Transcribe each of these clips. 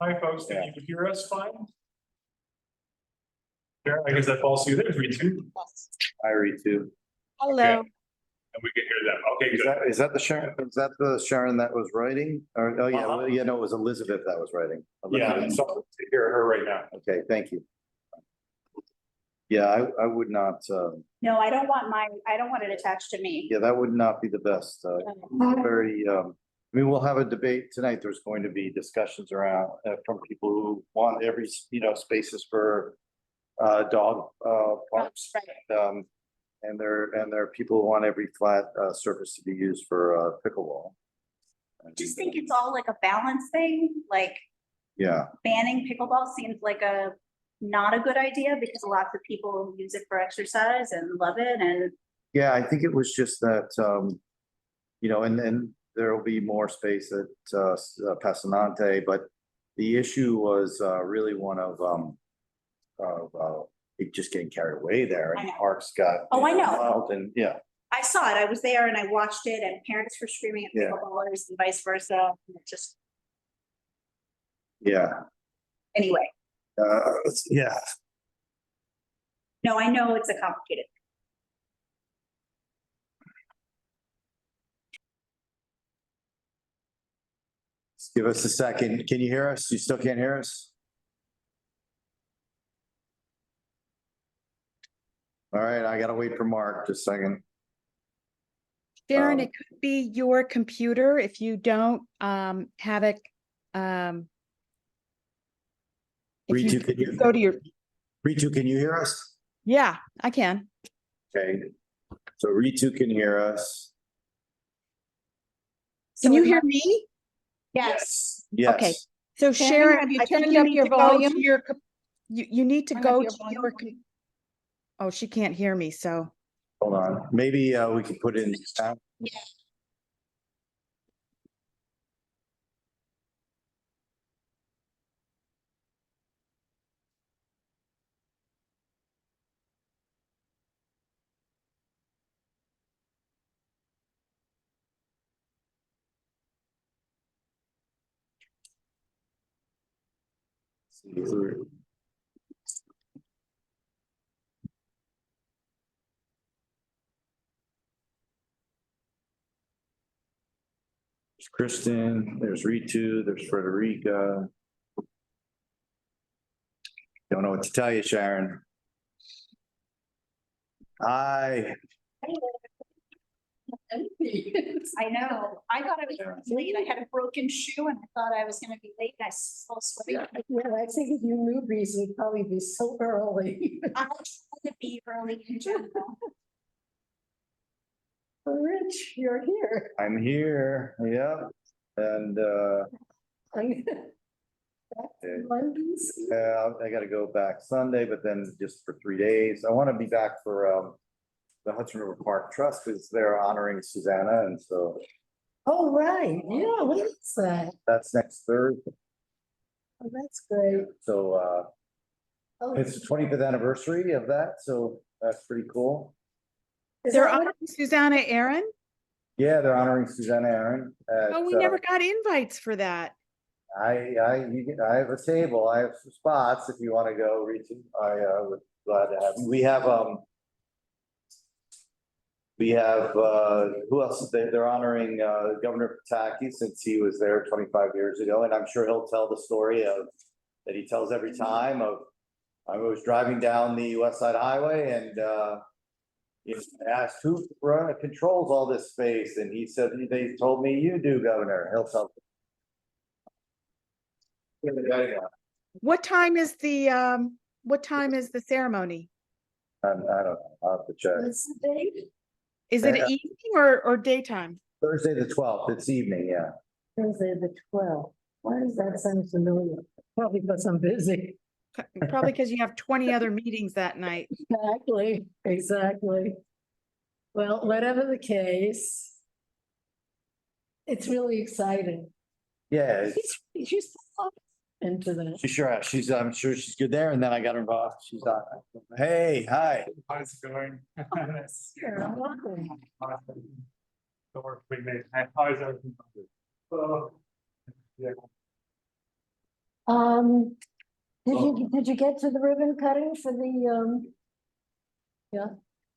Hi, folks. Can you hear us fine? Sure, I guess that falls to you. There's Ritu. I read too. Hello. Okay. And we can hear them. Okay, good. Is that the Sharon? Is that the Sharon that was writing? Or, oh yeah, well, yeah, no, it was Elizabeth that was writing. Yeah, Elizabeth. so to hear her right now. Okay, thank you. Yeah, I would not, No, I don't want it attached to me. yeah, that would not be the best, very, I mean, we'll have a debate tonight. There's going to be discussions around, from people who want every, spaces for, dog, parks. Right. And there are people who want every flat, surface to be used for, pickleball. I just think it's all like a balance thing, like Yeah, banning pickleball seems like not a good idea because lots of people use it for exercise and love it and. yeah, I think it was just that, and then there will be more space at, Pasanante, but the issue was, really one of, it just getting carried away there I and know. parks got. Oh, I know. wild. And yeah, I saw it, I was there and I watched it and parents were screaming at Yeah. pickleballers and vice versa. And it just, yeah, anyway, yeah. no, I know it's a complicated. Just give us a second. Can you hear us? You still can't hear us? All right, I gotta wait for Mark just a second. Sharon, Um, it could be your computer if you don't have it. If you Ritu, can you, go to your, Ritu, can you hear us? yeah, I can. Okay, so Ritu can hear us. Can you hear me? Yes. Okay. Yes, So Sharon, Sharon, have you I think turned you up need your to go volume? to your, you need to Turn up go your to volume. your, oh, she can't hear me, so. hold on. Maybe we could put in. Yeah. There's Kristen, there's Ritu, there's Frederica. Don't know what to tell you, Sharon. Hi. I know. I thought I was late. I had a broken shoe and I thought I was gonna be late. I was so sweaty. Yeah, I think if you knew Reese, would probably be so early. I try to be early in general. Rich, you're here. I'm here, yep, and Back to London's. yeah, I gotta go back Sunday, but then just for 3 days. I want to be back for the Hudson River Park Trust, because they're honoring Susanna, and so Oh, right, yeah, what is that? that's next Thursday. Oh, that's great. So Oh, it's the 25th anniversary of that, so that's pretty cool. is They're that what- honoring Susanna Aaron? Yeah, they're honoring Susanna Aaron. Oh, we never got invites for that. I have a table. I have some spots if you want to go, Rita. I would glad to have you. We have who else? They're honoring Governor Pataki, since he was there 25 years ago, and I'm sure he'll tell the story that he tells every time of I was driving down the West Side Highway and I asked who controls all this space, and he said they told me you do, Governor. He'll tell. What time is the ceremony? I don't know. I'll have to check. What's the date? Is it Yeah. evening or daytime? Thursday, the 12th. It's evening, yeah. Thursday, the 12th. Why does that sound familiar? Probably because I'm busy. Probably because you have 20 other meetings that night. Exactly. Well, whatever the case, it's really exciting. Yeah, it's- She's into that. she sure. I'm sure she's good there. And then I got her involved. She's on. Hey, hi. How's it going? Sure, welcome. The work we made. How is everything? Oh, yeah. Did you get to the ribbon cutting for the,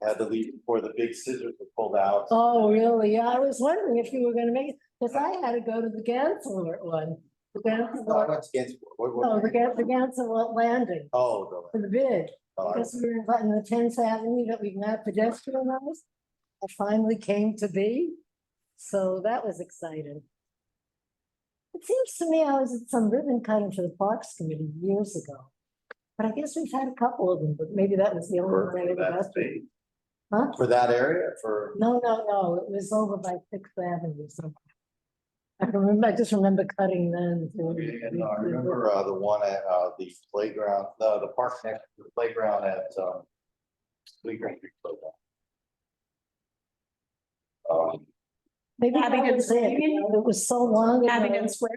Had to leave before the big scissors were pulled out. oh, really? Yeah, I was wondering if you were gonna make it, because I had to go to the Gansevoort one. The Gansevoort, What's against, what, no, the Gansevoort landing oh, for the bid. the, Because we were in the 10th Avenue that we've not pedestrianized. It finally came to be. So that was exciting. It seems to me I was at some ribbon cutting for the Parks Committee years ago. But I guess we've had a couple of them, but maybe that was the only for one I ever that got to. space, Huh? for that area, for. No, it was over by 6th Avenue somewhere. I just remember cutting then. Yeah, no, I remember, the one at, the playground, the park next to the playground at, Playground. Maybe that Abingdon was it. Square? It was so long ago. Abingdon Square.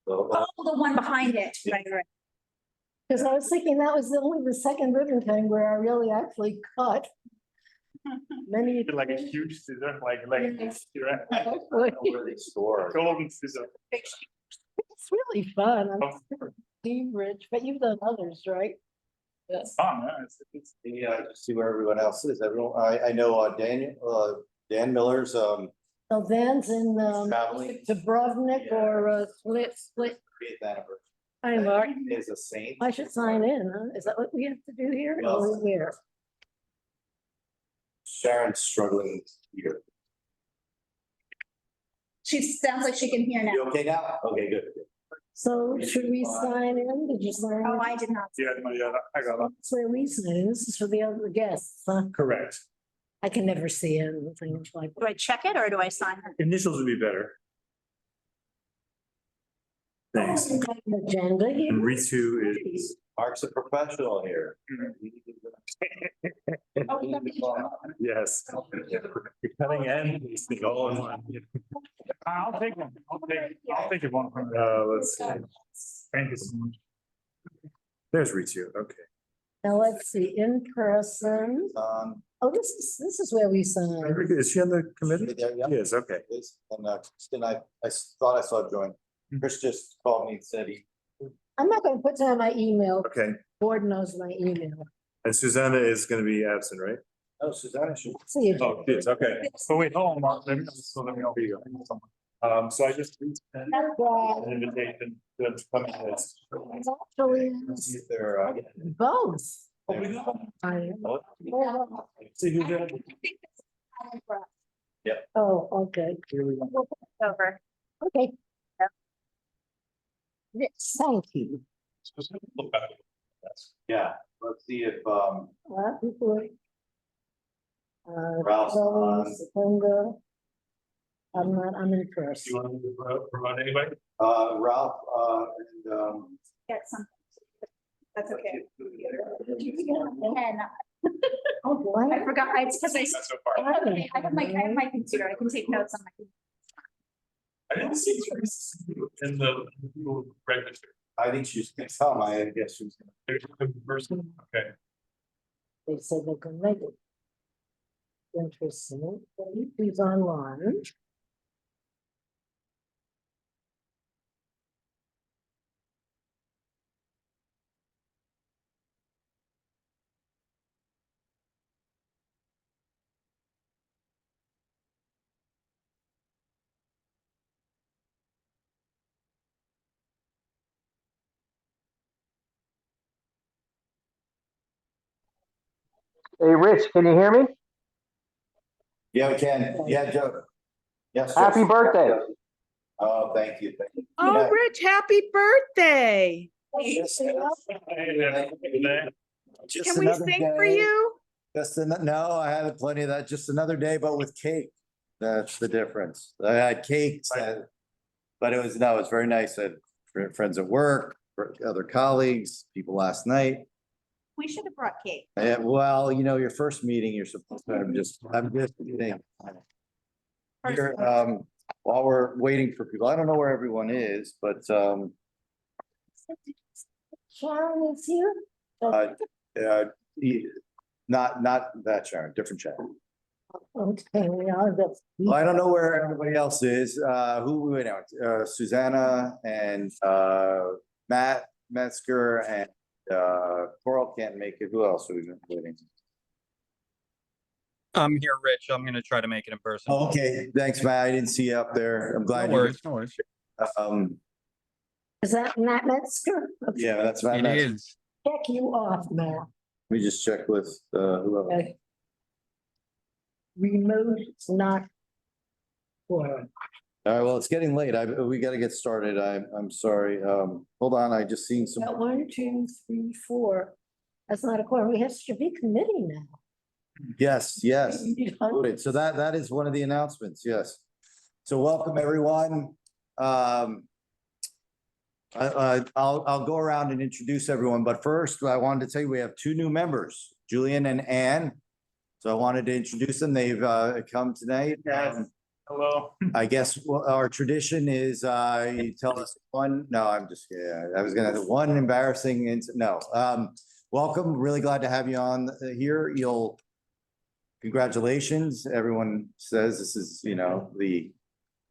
So, Oh, the one behind it, right, right. Because I was thinking that was only the second ribbon cutting where I really actually cut. Many. Like a huge scissor, like, you're where they store. golden scissor. It's really fun. I'm Oh, Steve Rich, but you've done others, right? Yes. fun, huh? It's, Yeah, just see where everyone else is. Everyone, I know, Dan Miller's, So Dan's in, traveling. Dubrovnik or Split. 30th anniversary. Hi, Mark. Is a saint. I should sign in, huh? Is that what we have to do here? Well- Or where? Sharon's struggling here. She sounds like she can hear now. You okay now? Okay, good. So should we sign in? Did you sign? Oh, in? I did not. yeah, I got it. That's where we sign in. This is for the other guests, huh? Correct. I can never see anything like. Do I check it or do I sign it? Initials would be better. Thanks. Agenda here. And Ritu is. Mark's a professional here. Yes. You're cutting and pasting all in one. I'll take one. I'll take it one from, let's see. Thank you so much. There's Ritu, okay. Now let's see, in person. Oh, this is where we sign. Is she on the committee? Yeah. Yes, okay. And, Kristen, I thought I saw join. Chris just called me and said he. I'm not gonna put down my email. Okay, Board knows my email. and Susanna is gonna be absent, right? Oh, Susanna should. See you. Oh, yes, okay. So wait, hold on, Mark, let me know who you are. So I just. An invitation to them to come in. Actually, See if they're, both. Oh, we got I- See who's there? Oh, okay, Over. okay. Yes, thank you. yeah, let's see if, People. Ralph's on. Linda. I'm in person. You want to promote anybody? Ralph, and, Get some. That's okay. Not And Oh, boy. I forgot, it's because so far. okay, I have my computer, I can take notes on my. I didn't see Teresa in the register. I think she's gonna come, I guess she's gonna. There's a person, okay. They said they can make it. Interesting. He's online. Hey, Rich, can you hear me? Yeah, we can, yeah, Joe. Yes. Happy yes. birthday. Oh, thank you, thank you. Oh, Yeah. Rich, happy birthday. Just Can we another sing for day. you? No, I had plenty of that, just another day, but with cake. That's the difference. I had cakes but it was, no, it was very nice. I had friends at work, other colleagues, people last night. We should have brought cake. Well, you know, your first meeting, you're supposed to, I'm just kidding. Here, while we're waiting for people, I don't know where everyone is, but, Sharon is here. not that Sharon, different Sharon. Okay, we are the. Well, I don't know where everybody else is. Who we went out? Susanna and Matt Metzger and Coral can't make it. Who else are we waiting? I'm here, Rich. I'm gonna try to make it in person. Oh, okay, thanks, Matt. I didn't see you up there. I'm glad No you. worries, no worries. Is that Matt Metzger? Okay, Yeah, that's Matt. It Metzger. is. check you off, Matt. Let me just check with whoever. Okay. Remote, not. For, All right, well, it's getting late. We gotta get started. I'm sorry. Hold on, I just seen some. got 1, 2, 3, 4. That's not a quorum. We have to be committee now. Yes, yes. Voted. So that is one of the announcements, yes. So welcome, everyone. I'll go around and introduce everyone, but first I wanted to tell you we have 2 new members, Julian and Ann. So I wanted to introduce them. They've come tonight. Hello. I guess our tradition is you tell us one. No, I'm just kidding. I was gonna one embarrassing. No. Welcome. Really glad to have you on here. Congratulations. Everyone says this is, the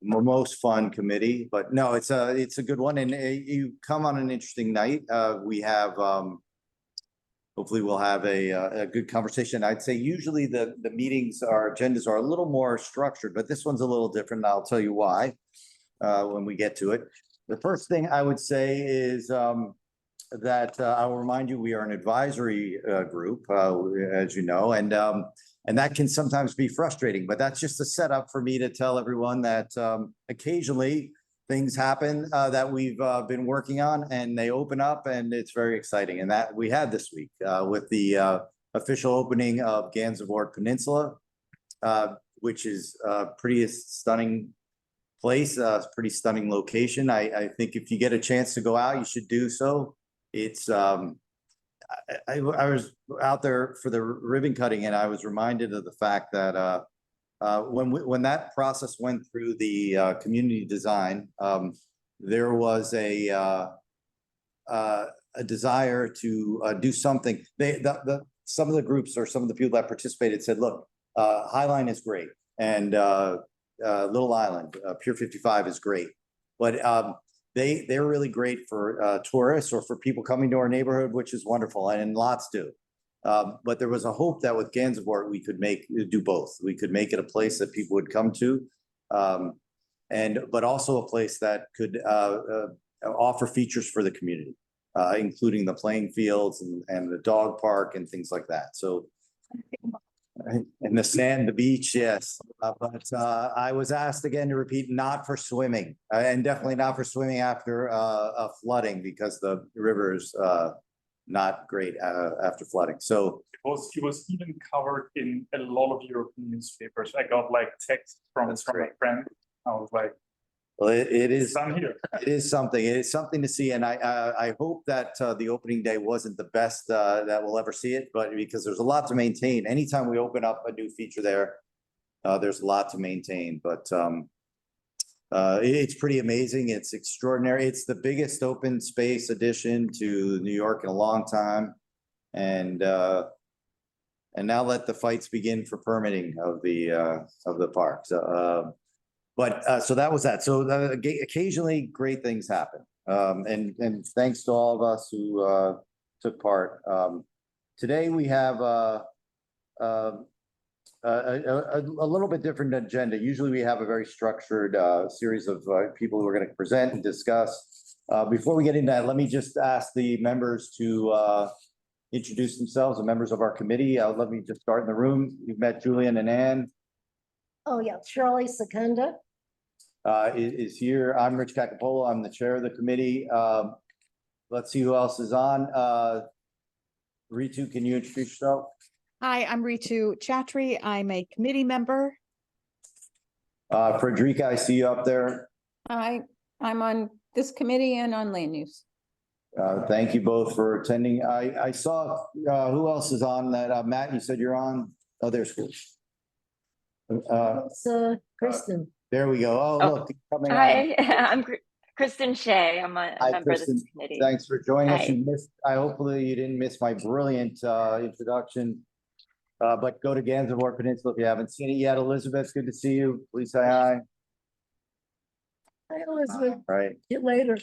most fun committee, but no, it's a good one. And you come on an interesting night. We have, hopefully we'll have a good conversation. I'd say usually the meetings, our agendas are a little more structured, but this one's a little different. And I'll tell you why when we get to it. The first thing I would say is that I will remind you, we are an advisory group, as you know, and that can sometimes be frustrating, but that's just a setup for me to tell everyone that occasionally things happen that we've been working on and they open up and it's very exciting. And that we had this week with the official opening of Gansevoort Peninsula, which is a pretty stunning place, pretty stunning location. I think if you get a chance to go out, you should do so. It's I was out there for the ribbon cutting and I was reminded of the fact that when that process went through the community design, there was a desire to do something. Some of the groups or some of the people that participated said, look, Highline is great and Little Island, Pier 55 is great, but they're really great for tourists or for people coming to our neighborhood, which is wonderful, and lots do. But there was a hope that with Gansevoort, we could do both. We could make it a place that people would come to, but also a place that could offer features for the community, including the playing fields and the dog park and things like that. So, and the sand, the beach, yes. But I was asked again to repeat, not for swimming, and definitely not for swimming after a flooding, because the river is not great after flooding. So It was even covered in a lot of European newspapers. I got like text from a friend. I was like, well, it is done here. It is something. It is something to see, and I hope that the opening day wasn't the best that we'll ever see it, but because there's a lot to maintain. Anytime we open up a new feature there, there's a lot to maintain. But it's pretty amazing. It's extraordinary. It's the biggest open space addition to New York in a long time, and now let the fights begin for permitting of the park. So. So that was that. So occasionally great things happen. And thanks to all of us who took part. Today we have a little bit different agenda. Usually we have a very structured series of people who are going to present and discuss. Before we get into that, let me just ask the members to introduce themselves, the members of our committee. Let me just start in the room. You've met Julian and Ann. Oh, yeah, Shirley Secunda. Is here. I'm Rich Cacapola. I'm the chair of the committee. Let's see who else is on. Ritu, can you introduce yourself? Hi, I'm Ritu Chatri. I'm a committee member. Frederica, I see you up there. I'm on this committee and on land use. Thank you both for attending. I saw who else is on that. Matt, you said you're on. Oh, there's It's Kristen. there we go. Oh, look, coming on. Hi, I'm Kristen Shea. I'm a Hi, member of Kristen. this committee. Thanks for joining us. Hi. You missed. Hopefully you didn't miss my brilliant introduction. But go to Gansevoort Peninsula if you haven't seen it yet. Elizabeth, good to see you. Please say hi. Hi, Elizabeth. All right. See you later.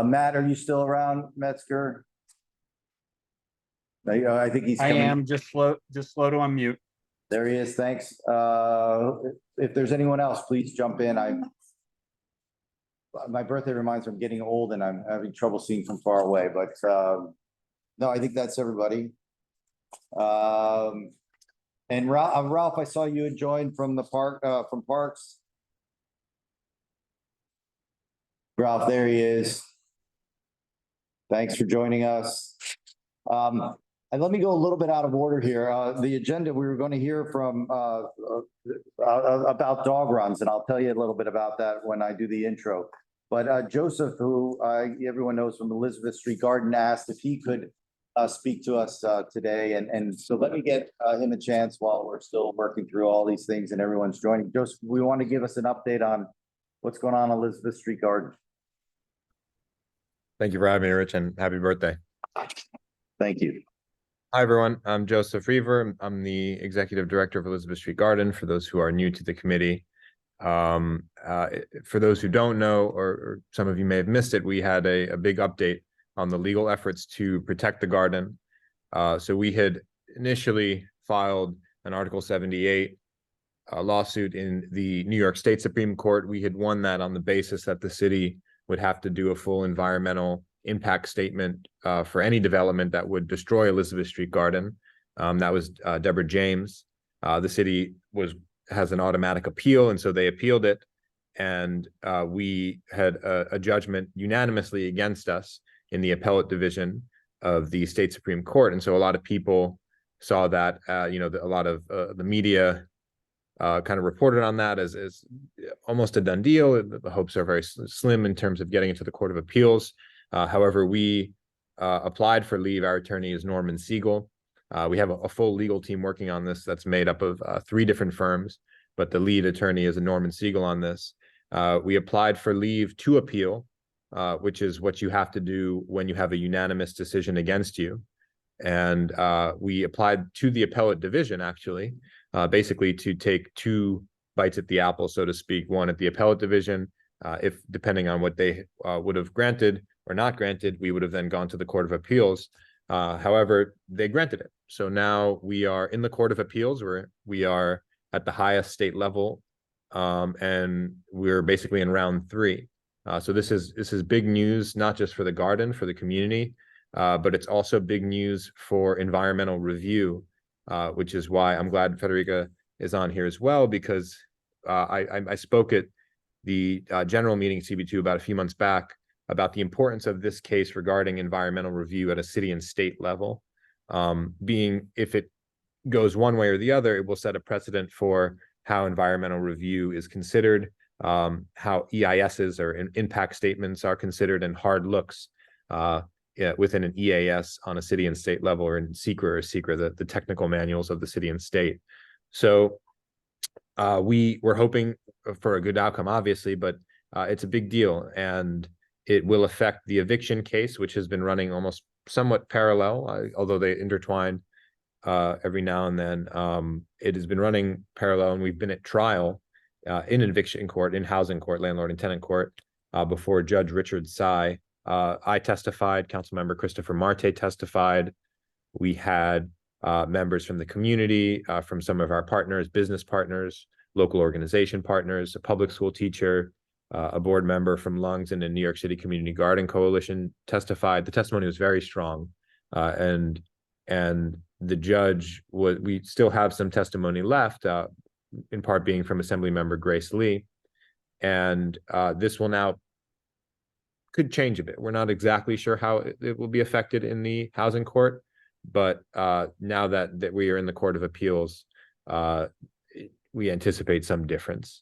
Matt, are you still around, Metzger? I think he's I coming. am just slow to unmute. There he is. Thanks. If there's anyone else, please jump in. My birthday reminds me I'm getting old and I'm having trouble seeing from far away, but no, I think that's everybody. And Ralph, I saw you had joined from the from Parks. Ralph, there he is. Thanks for joining us. And let me go a little bit out of order here. The agenda, we were going to hear from about dog runs, and I'll tell you a little bit about that when I do the intro. But Joseph, who everyone knows from Elizabeth Street Garden, asked if he could speak to us today. And so let me get him a chance while we're still working through all these things and everyone's joining. Joseph, we want to give us an update on what's going on Elizabeth Street Garden. Thank you for having me, Rich, and happy birthday. Thank you. Hi, everyone. I'm Joseph Reaver. I'm the Executive Director of Elizabeth Street Garden, for those who are new to the committee. For those who don't know, or some of you may have missed it, we had a big update on the legal efforts to protect the garden. So we had initially filed an Article 78 lawsuit in the New York State Supreme Court. We had won that on the basis that the city would have to do a full environmental impact statement for any development that would destroy Elizabeth Street Garden. That was Deborah James. The city has an automatic appeal, and so they appealed it, and we had a judgment unanimously against us in the appellate division of the state Supreme Court. And so a lot of people saw that, a lot of the media kind of reported on that as almost a done deal. The hopes are very slim in terms of getting into the Court of Appeals. However, we applied for leave. Our attorney is Norman Siegel. We have a full legal team working on this that's made up of 3 different firms, but the lead attorney is a Norman Siegel on this. We applied for leave to appeal, which is what you have to do when you have a unanimous decision against you. And we applied to the appellate division, actually, basically to take 2 bites at the apple, so to speak. One at the appellate division, if depending on what they would have granted or not granted, we would have then gone to the Court of Appeals. However, they granted it. So now we are in the Court of Appeals, where we are at the highest state level, and we're basically in round 3. So this is big news, not just for the garden, for the community, but it's also big news for environmental review, which is why I'm glad Federica is on here as well, because I spoke at the general meeting CB2 about a few months back about the importance of this case regarding environmental review at a city and state level, being if it goes one way or the other, it will set a precedent for how environmental review is considered, how EISs or impact statements are considered, and hard looks within an EAS on a city and state level, or in SECRA, the technical manuals of the city and state. So we were hoping for a good outcome, obviously, but it's a big deal, and it will affect the eviction case, which has been running almost somewhat parallel, although they intertwine every now and then. It has been running parallel, and we've been at trial in eviction court, in housing court, landlord and tenant court, before Judge Richard Tsai. I testified, Councilmember Christopher Marte testified. We had members from the community, from some of our partners, business partners, local organization partners, a public school teacher, a board member from Lungs and the New York City Community Garden Coalition testified. The testimony was very strong, and the judge we still have some testimony left, in part being from Assembly Member Grace Lee, and this will now could change a bit. We're not exactly sure how it will be affected in the housing court, but now that we are in the Court of Appeals, we anticipate some difference.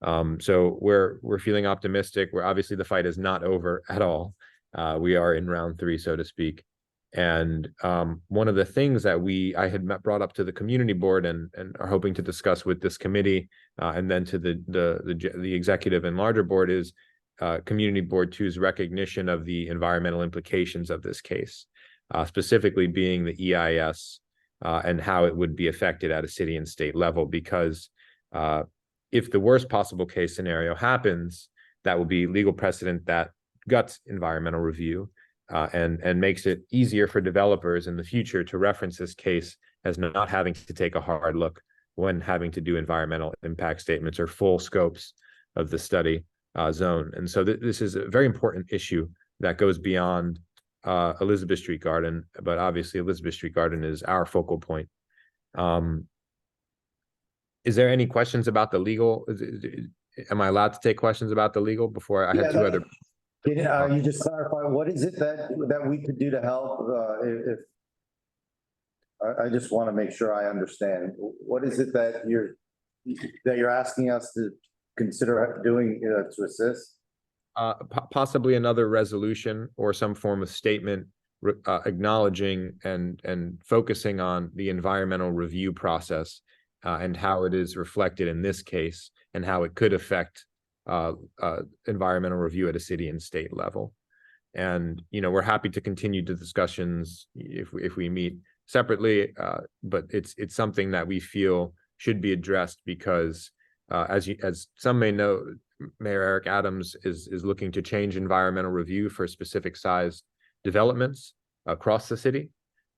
So we're feeling optimistic. We're obviously, the fight is not over at all. We are in round 3, so to speak. And one of the things that I had brought up to the community board and are hoping to discuss with this committee, and then to the executive and larger board, is Community Board 2's recognition of the environmental implications of this case, specifically being the EIS and how it would be affected at a city and state level, because if the worst possible case scenario happens, that will be legal precedent that guts environmental review and makes it easier for developers in the future to reference this case as not having to take a hard look when having to do environmental impact statements or full scopes of the study zone. And so this is a very important issue that goes beyond Elizabeth Street Garden, but obviously Elizabeth Street Garden is our focal point. Is there any questions about the legal? Am I allowed to take questions about the legal before I had two other? Can you just clarify, what is it that we could do to help, if I just want to make sure I understand, what is it that you're asking us to consider doing to assist? Possibly another resolution or some form of statement acknowledging and focusing on the environmental review process and how it is reflected in this case and how it could affect environmental review at a city and state level. And, you know, we're happy to continue the discussions if we meet separately, but it's something that we feel should be addressed because as some may know, Mayor Eric Adams is looking to change environmental review for specific sized developments across the city,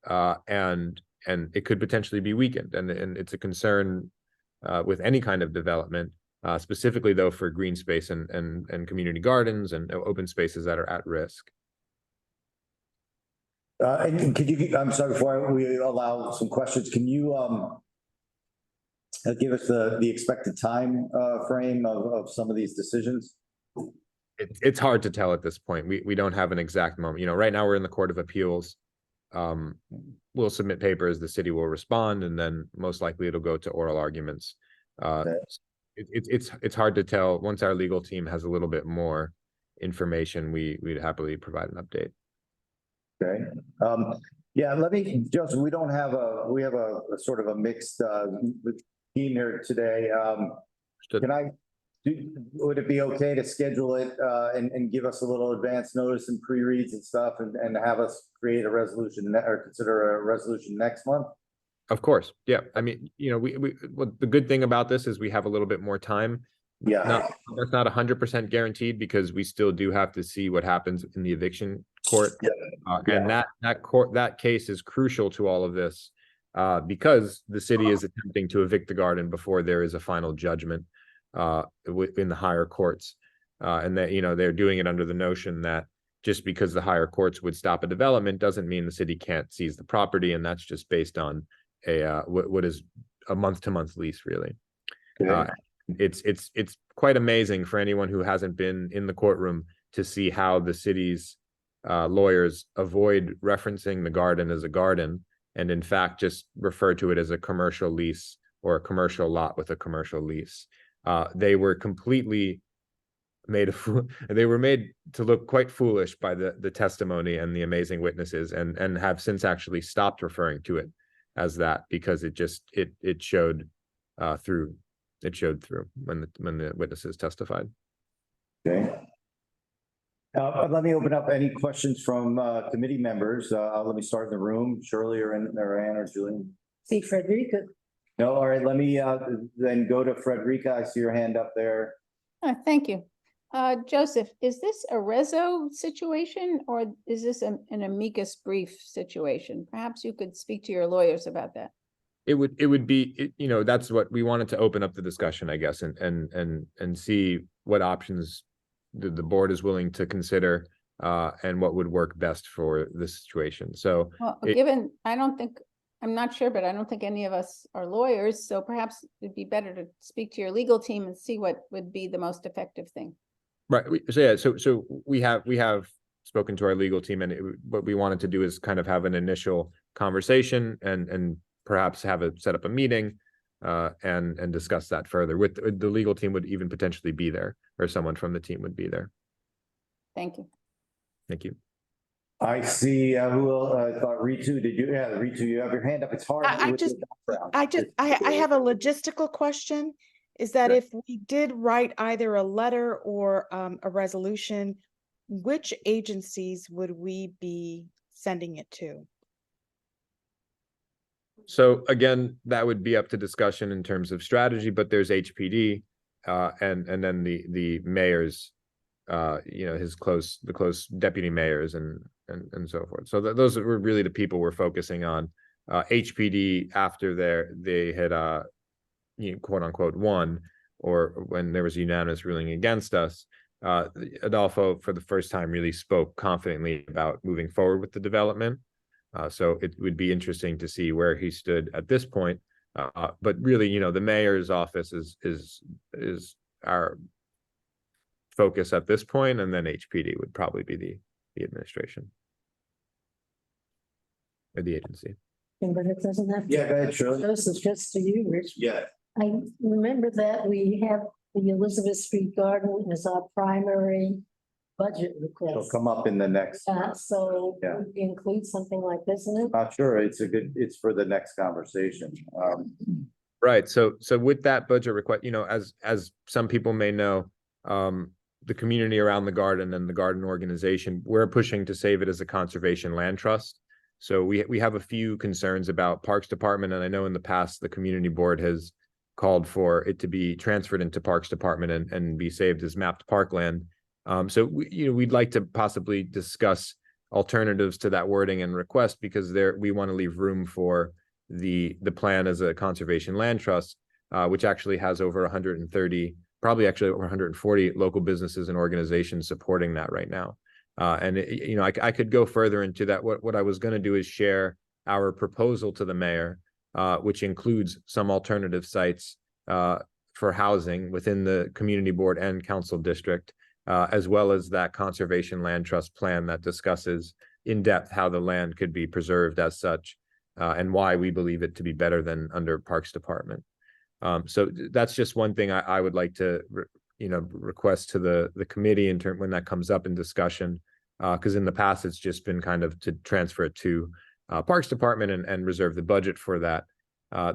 and it could potentially be weakened, and it's a concern with any kind of development, specifically though for green space and community gardens and open spaces that are at risk. And could you, I'm sorry, before we allow some questions, can you give us the expected time frame of some of these decisions? It's hard to tell at this point. We don't have an exact moment. You know, right now we're in the Court of Appeals. We'll submit papers, the city will respond, and then most likely it'll go to oral arguments. It's hard to tell. Once our legal team has a little bit more information, we'd happily provide an update. Okay. Yeah, Joseph, we have a sort of a mixed team here today. Would it be okay to schedule it and give us a little advance notice and pre-reads and stuff and have us create a resolution or consider a resolution next month? Of course. Yeah. I mean, you know, well, the good thing about this is we have a little bit more time. Yeah. That's not 100% guaranteed because we still do have to see what happens in the eviction court. Yeah. And that case is crucial to all of this because the city is attempting to evict the garden before there is a final judgment in the higher courts. And that, you know, they're doing it under the notion that just because the higher courts would stop a development doesn't mean the city can't seize the property. And that's just based on what is a month-to-month lease, really. Okay. It's quite amazing for anyone who hasn't been in the courtroom to see how the city's lawyers avoid referencing the garden as a garden and in fact just refer to it as a commercial lease or a commercial lot with a commercial lease. They were completely made to look quite foolish by the testimony and the amazing witnesses, and have since actually stopped referring to it as that because it showed through. It showed through when the witnesses testified. Okay. Let me open up any questions from committee members. Let me start in the room. Shirley or Ann or Julian. See Frederica. No, all right. Let me then go to Frederica. I see your hand up there. Thank you. Joseph, is this a reso situation or is this an amicus brief situation? Perhaps you could speak to your lawyers about that. It would be, you know, that's what we wanted to open up the discussion, I guess, and see what options the board is willing to consider and what would work best for this situation. So, well, I'm not sure, but I don't think any of us are lawyers. So perhaps it'd be better to speak to your legal team and see what would be the most effective thing. Right. So we have spoken to our legal team, and what we wanted to do is kind of have an initial conversation and perhaps set up a meeting and discuss that further. With the legal team would even potentially be there, or someone from the team would be there. Thank you. Thank you. I see who thought Ritu. Did you? Yeah, Ritu, you have your hand up. It's hard. I have a logistical question. Is that if we did write either a letter or a resolution, which agencies would we be sending it to? So again, that would be up to discussion in terms of strategy, but there's HPD, and then the mayor's, the close deputy mayors and so forth. So those were really the people we're focusing on. HPD after they had, quote unquote won, or when there was a unanimous ruling against us, Adolfo for the first time really spoke confidently about moving forward with the development. So it would be interesting to see where he stood at this point. But really, the mayor's office is our focus at this point, and then HPD would probably be the administration or the agency. But it doesn't have. Yeah, go ahead, Shirley. This is just to you, Rich. Yeah, I remember that we have the Elizabeth Street Garden as our primary budget it'll request. come up in the next, So Yeah. would we include something like this in it? not sure, it's for the next conversation. Right. So with that budget request, as some people may know, the community around the garden and the garden organization, we're pushing to save it as a conservation land trust. So we have a few concerns about Parks Department, and I know in the past the community board has called for it to be transferred into Parks Department and be saved as mapped parkland. So we'd like to possibly discuss alternatives to that wording and request, because we want to leave room for the plan as a conservation land trust, which actually has over 130, probably actually over 140 local businesses and organizations supporting that right now. And I could go further into that. What I was going to do is share our proposal to the mayor, which includes some alternative sites for housing within the community board and council district, as well as that conservation land trust plan that discusses in depth how the land could be preserved as such, and why we believe it to be better than under Parks Department. So that's just one thing I would like to request to the committee in term when that comes up in discussion, because in the past it's just been kind of to transfer it to Parks Department and reserve the budget for that.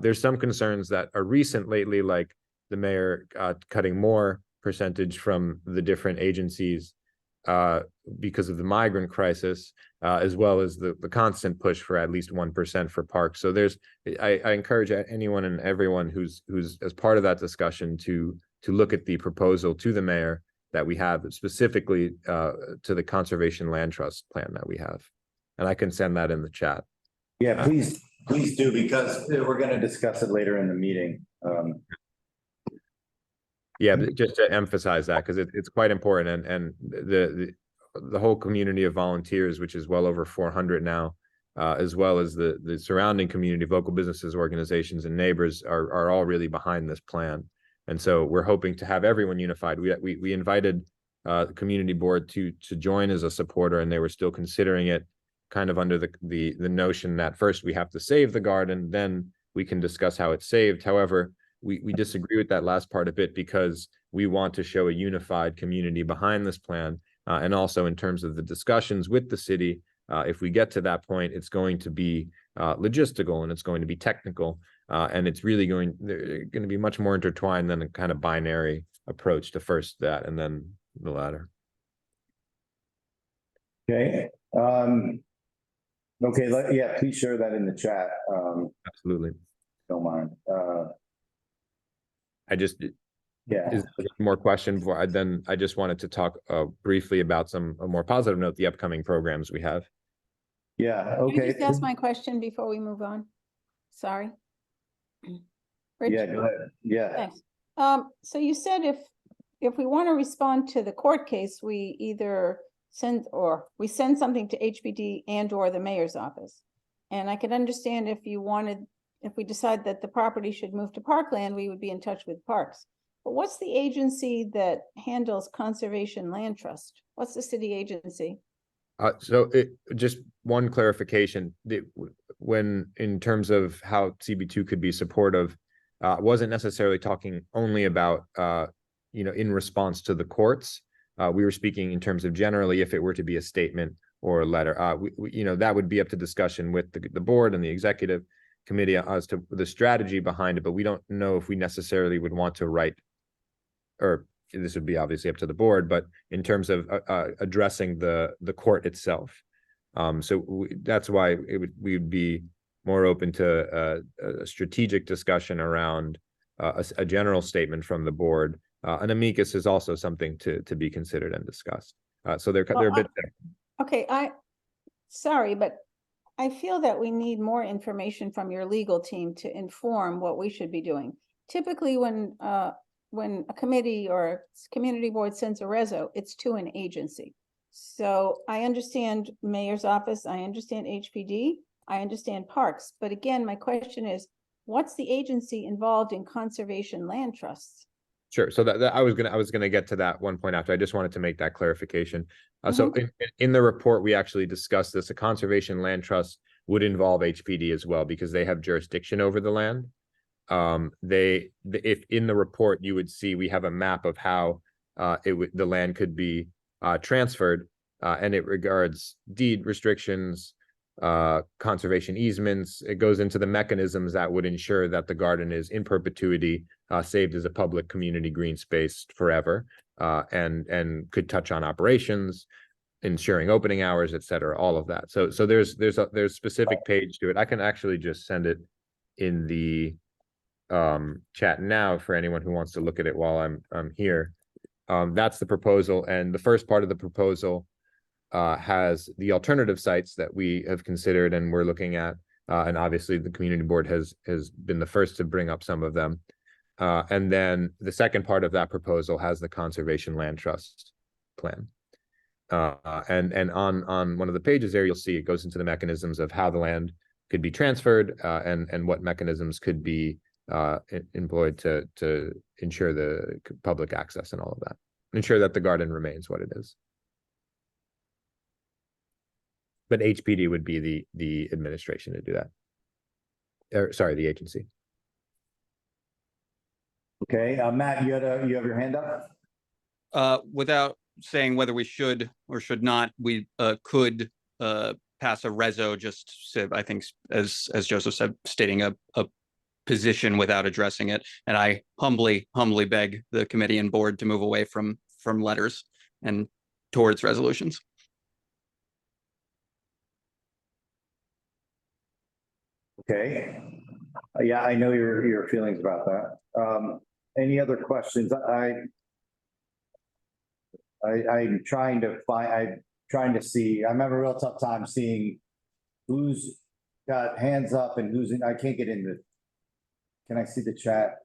There's some concerns that are recent lately, like the mayor cutting more percentage from the different agencies because of the migrant crisis, as well as the constant push for at least 1% for parks. So I encourage anyone and everyone who's as part of that discussion to look at the proposal to the mayor that we have, specifically to the conservation land trust plan that we have. And I can send that in the chat. Yeah, please do, because we're going to discuss it later in the meeting. Yeah, but just to emphasize that, because it's quite important, and the whole community of volunteers, which is well over 400 now, as well as the surrounding community, local businesses, organizations, and neighbors are all really behind this plan. And so we're hoping to have everyone unified. We invited the community board to join as a supporter, and they were still considering it kind of under the notion that first we have to save the garden, then we can discuss how it's saved. However, we disagree with that last part a bit, because we want to show a unified community behind this plan. And also in terms of the discussions with the city, if we get to that point, it's going to be logistical, and it's going to be technical. And it's really going to be much more intertwined than a kind of binary approach to first that and then the latter. Okay. Okay. Yeah, please share that in the chat. Absolutely. Don't mind. Yeah. Is there more question before I just wanted to talk briefly about a more positive note, the upcoming programs we have. Yeah. Can I Okay. just ask my question before we move on? Sorry. Rich? Yeah. Go ahead. Yeah. Thanks. So you said if we want to respond to the court case, we either send something to HPD and or the mayor's office. And I could understand if we decide that the property should move to Parkland, we would be in touch with Parks. But what's the agency that handles conservation land trust? What's the city agency? So just one clarification, when in terms of how CB2 could be supportive, wasn't necessarily talking only about, in response to the courts. We were speaking in terms of generally if it were to be a statement or a letter. That would be up to discussion with the board and the executive committee as to the strategy behind it, but we don't know if we necessarily would want to write, or this would be obviously up to the board, but in terms of addressing the court itself. So that's why we would be more open to a strategic discussion around a general statement from the board. An amicus is also something to be considered and discussed. So they're a bit. Okay, sorry, but I feel that we need more information from your legal team to inform what we should be doing. Typically, when a committee or community board sends a reso, it's to an agency. So I understand mayor's office, I understand HPD, I understand parks, but again, my question is, what's the agency involved in conservation land trusts? Sure. So that I was gonna get to that one point after. I just wanted to make that clarification. So in the report, we actually discussed this. A conservation land trust would involve HPD as well because they have jurisdiction over the land. If in the report you would see we have a map of how the land could be transferred, and it regards deed restrictions, conservation easements. It goes into the mechanisms that would ensure that the garden is in perpetuity saved as a public community green space forever, and could touch on operations, ensuring opening hours, et cetera, all of that. So there's specific page to it. I can actually just send it in the chat now for anyone who wants to look at it while I'm here. That's the proposal, and the first part of the proposal has the alternative sites that we have considered and we're looking at, and obviously the community board has been the first to bring up some of them. And then the second part of that proposal has the conservation land trust plan. And on one of the pages there, you'll see it goes into the mechanisms of how the land could be transferred, and what mechanisms could be employed to ensure the public access and all of that, ensure that the garden remains what it is. But HPD would be the administration to do that. Sorry, the agency. Okay, Matt, you have your hand up? Without saying whether we should or should not, we could pass a reso, just I think, as Joseph said, stating a position without addressing it. And I humbly beg the committee and board to move away from letters and towards resolutions. Okay. Yeah, I know your feelings about that. Any other questions? I'm trying to see, I'm having a real tough time seeing who's got hands up and who's in. I can't get into. Can I see the chat?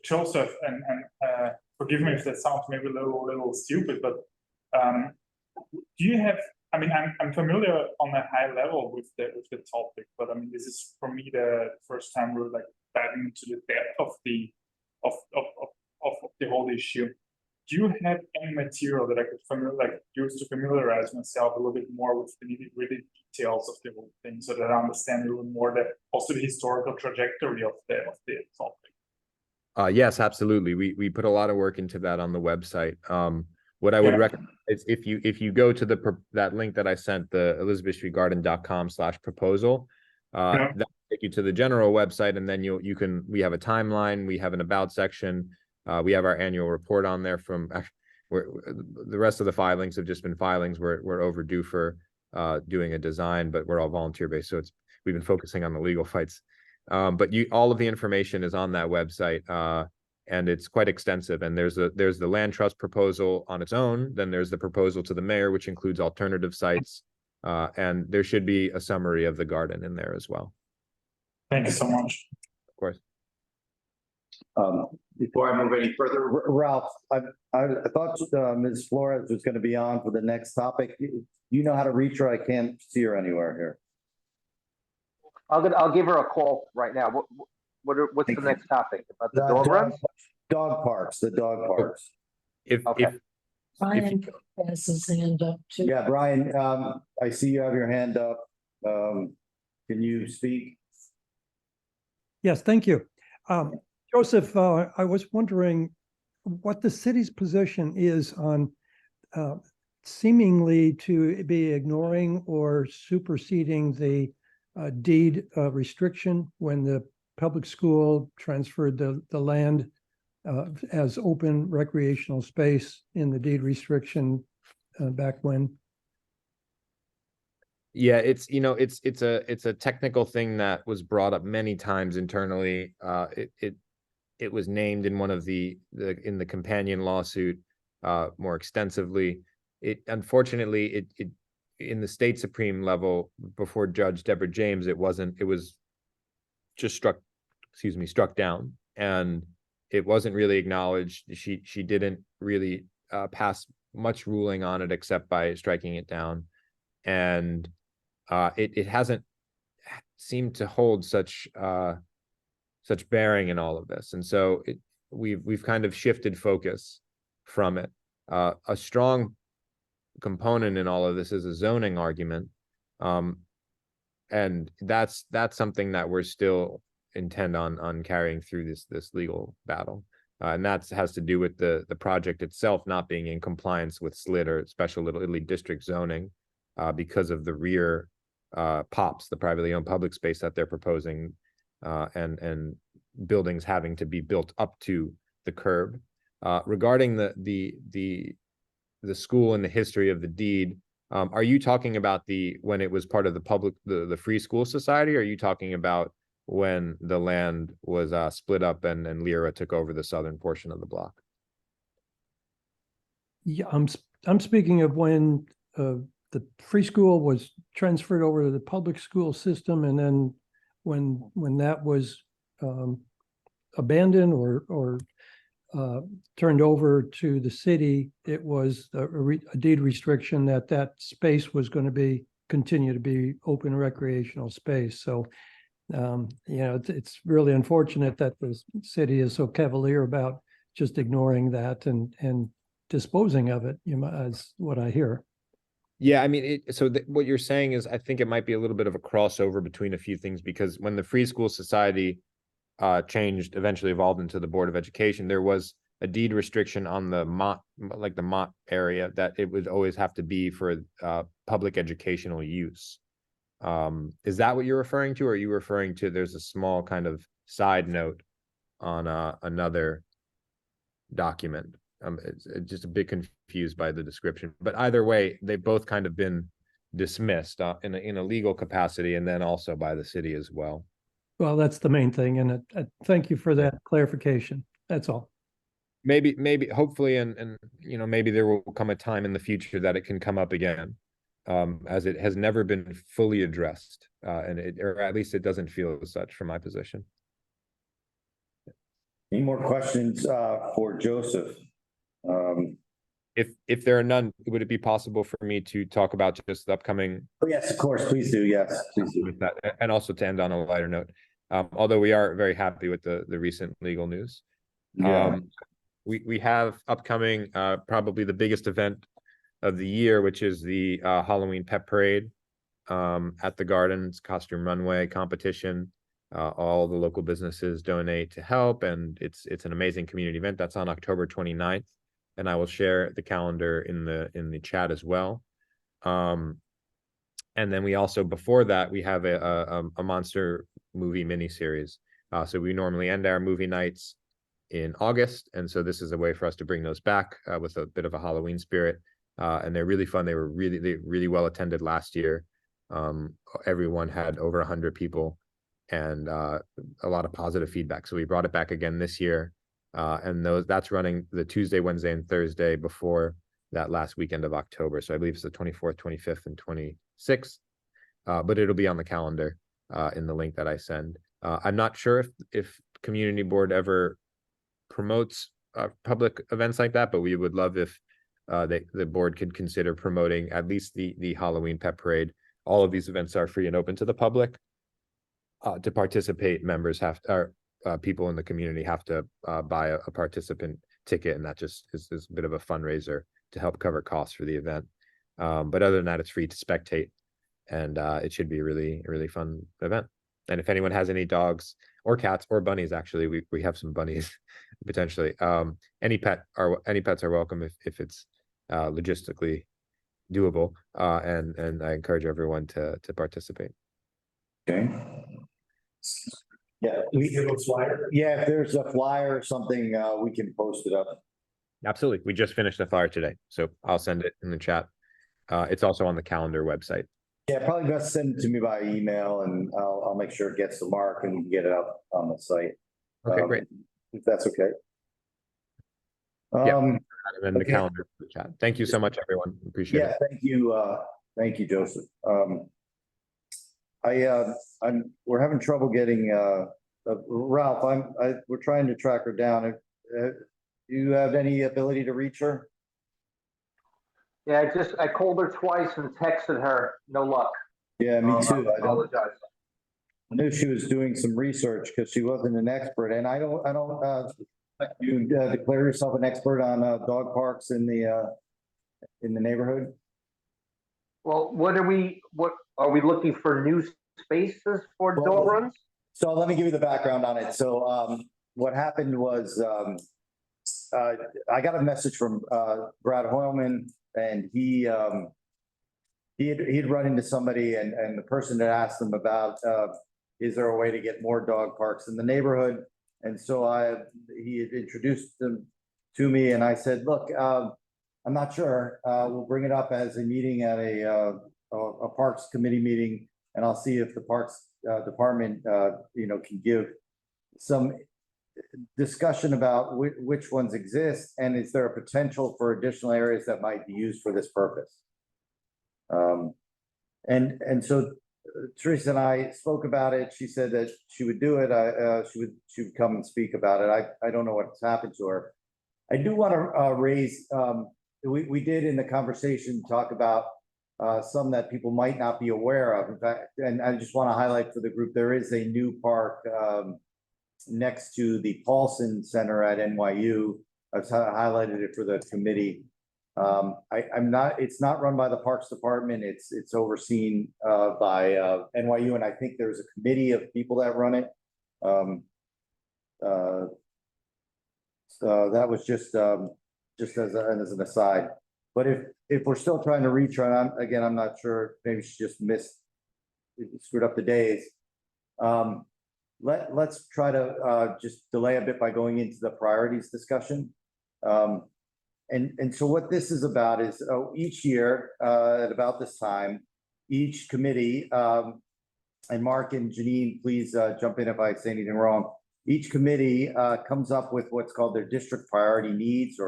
Joseph, and forgive me if that sounds maybe a little stupid, but do you have? I mean, I'm familiar on a high level with the topic, but I mean, this is for me the first time we're like diving into the depth of the whole issue. Do you have any material that I could use to familiarize myself a little bit more with the nitty-gritty details of the whole thing, so that I understand a little more also the historical trajectory of the topic? Yes, absolutely. We put a lot of work into that on the website. What I would recommend is if you go to that link that I sent, the elizabethstreetgarden.com/proposal, that will take you to the general website, and then we have a timeline, we have an about section, we have our annual report on there where the rest of the filings have just been filings. We're overdue for doing a design, but we're all volunteer based, so we've been focusing on the legal fights. But all of the information is on that website. And it's quite extensive. And there's the land trust proposal on its own. Then there's the proposal to the mayor, which includes alternative sites. And there should be a summary of the garden in there as well. Thank you so much. Of course. Before I move any further, Ralph, I thought Ms. Flores was going to be on for the next topic. You know how to reach her? I can't see her anywhere here. I'll give her a call right now. What's the next topic? About the dog runs? Dog parks, the dog parks. Brian has his hand up too. Yeah, Brian, I see you have your hand up. Can you speak? Yes, thank you. Joseph, I was wondering what the city's position is on seemingly to be ignoring or superseding the deed restriction when the public school transferred the land as open recreational space in the deed restriction back when. Yeah, it's, you know, it's a technical thing that was brought up many times internally. It was named in one of in the companion lawsuit more extensively. It unfortunately it in the state supreme level before Judge Deborah James, it was just struck down, and it wasn't really acknowledged. She didn't really pass much ruling on it except by striking it down, and it hasn't seemed to hold such bearing in all of this, and so we've kind of shifted focus from it. A strong component in all of this is a zoning argument, and that's something that we're still intend on carrying through this legal battle, and that has to do with the project itself not being in compliance with SLID, or Special Little Italy District zoning, because of the rear POPs, the privately owned public space that they're proposing, and buildings having to be built up to the curb. Regarding the school and the history of the deed, are you talking about when it was part of the Free School Society, or are you talking about when the land was split up and Lyra took over the southern portion of the block? Yeah, I'm speaking of when the free school was transferred over to the public school system, and then when that was abandoned or turned over to the city, it was a deed restriction that space was going to continue to be open recreational space. So, it's really unfortunate that the city is so cavalier about just ignoring that and disposing of it, as what I hear. Yeah, I mean, what you're saying is, I think it might be a little bit of a crossover between a few things, because when the Free School Society eventually evolved into the Board of Education, there was a deed restriction on the Mott area that it would always have to be for public educational use. Is that what you're referring to, or are you referring to there's a small kind of side note on another document? It's just a bit confused by the description, but either way, they've both kind of been dismissed in a legal capacity, and then also by the city as well. Well, that's the main thing, and thank you for that clarification. That's all. Maybe, hopefully, and maybe there will come a time in the future that it can come up again, as it has never been fully addressed, or at least it doesn't feel as such from my position. Any more questions for Joseph? If there are none, would it be possible for me to talk about just the upcoming? Oh, yes, of course, please do. Yes, please do. With that, and also to end on a lighter note, although we are very happy with the recent legal news. Yeah. We have upcoming probably the biggest event of the year, which is the Halloween Pep Parade at the Gardens, costume runway competition. All the local businesses donate to help, and it's an amazing community event. That's on October 29th, and I will share the calendar in the chat as well. And then we also, before that, we have a monster movie miniseries. So we normally end our movie nights in August, and so this is a way for us to bring those back with a bit of a Halloween spirit. And they're really fun. They were really well attended last year. Everyone had over 100 people, and a lot of positive feedback. So we brought it back again this year, and that's running the Tuesday, Wednesday, and Thursday before that last weekend of October. So I believe it's the 24th, 25th, and 26th. But it'll be on the calendar in the link that I send. I'm not sure if Community Board ever promotes public events like that, but we would love if the board could consider promoting at least the Halloween Pep Parade. All of these events are free and open to the public. To participate, members people in the community have to buy a participant ticket, and that just is a bit of a fundraiser to help cover costs for the event. But other than that, it's free to spectate, and it should be a really fun event. And if anyone has any dogs or cats or bunnies, actually, we have some bunnies potentially. Any pets are welcome if it's logistically doable, and I encourage everyone to participate. Okay. Yeah, if there's a flyer or something, we can post it up. Absolutely. We just finished the flyer today, so I'll send it in the chat. It's also on the calendar website. Yeah, probably best send it to me by email and I'll make sure it gets to Mark and we can get it up on the site. Okay, great. If that's okay. Yeah. Um, And then the okay. calendar for the chat. Thank you so much, everyone. Appreciate yeah, it. thank you, Joseph. We're having trouble getting, Ralph, we're trying to track her down. Do you have any ability to reach her? Yeah, I called her twice and texted her, no luck. Yeah, me too. I apologize. I knew she was doing some research because she wasn't an expert, and I don't, you declare yourself an expert on dog parks in the neighborhood? Well, what are we looking for new spaces for dog runs? So let me give you the background on it. So what happened was I got a message from Brad Hoylman, and he'd run into somebody, and the person had asked him about is there a way to get more dog parks in the neighborhood? And so he had introduced them to me, and I said, look, I'm not sure. We'll bring it up as a meeting at a Parks Committee meeting, and I'll see if the Parks Department, can give some discussion about which ones exist, and is there a potential for additional areas that might be used for this purpose? And so Teresa and I spoke about it. She said that she would do it. She would come and speak about it. I don't know what's happened to her. I do want to raise. We did in the conversation talk about some that people might not be aware of. In fact, and I just want to highlight for the group, there is a new park next to the Paulson Center at NYU. I've highlighted it for the committee. It's not run by the Parks Department. It's overseen by NYU, and I think there's a committee of people that run it. So that was just as an aside. But if we're still trying to reach her, I'm not sure. Maybe she just screwed up the days. Let's try to just delay a bit by going into the priorities discussion. And so what this is about is each year at about this time, each committee, and Mark and Janine, please jump in if I say anything wrong. Each committee comes up with what's called their district priority needs,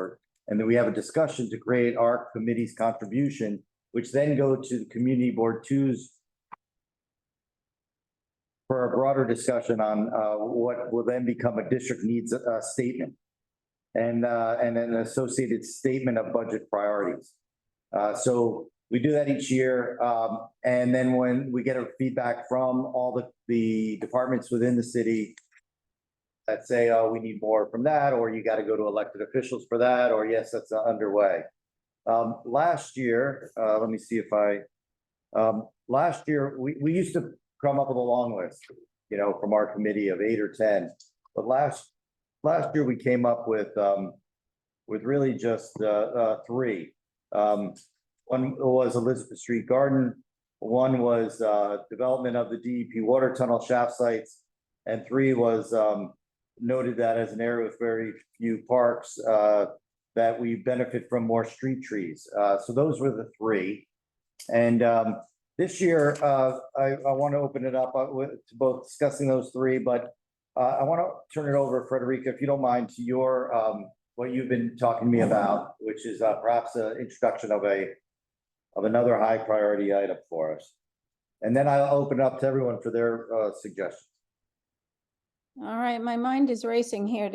and then we have a discussion to create our committee's contribution, which then go to the community board twos for a broader discussion on what will then become a district needs statement. And an associated statement of budget priorities. So we do that each year. And then when we get a feedback from all the departments within the city that say, oh, we need more from that, or you got to go to elected officials for that, or yes, that's underway. Last year, let me see if last year, we used to come up with a long list, from our committee of 8 or 10, but last year we came up with really just 3. One was Elizabeth Street Garden. One was development of the DEP water tunnel shaft sites, and 3 was noted that as an area with very few parks that we benefit from more street trees. So those were the 3. And this year I want to open it up to both discussing those 3, but I want to turn it over, Frederica, if you don't mind, to your what you've been talking to me about, which is perhaps an introduction of another high priority item for us. And then I'll open it up to everyone for their suggestions. All right, my mind is racing here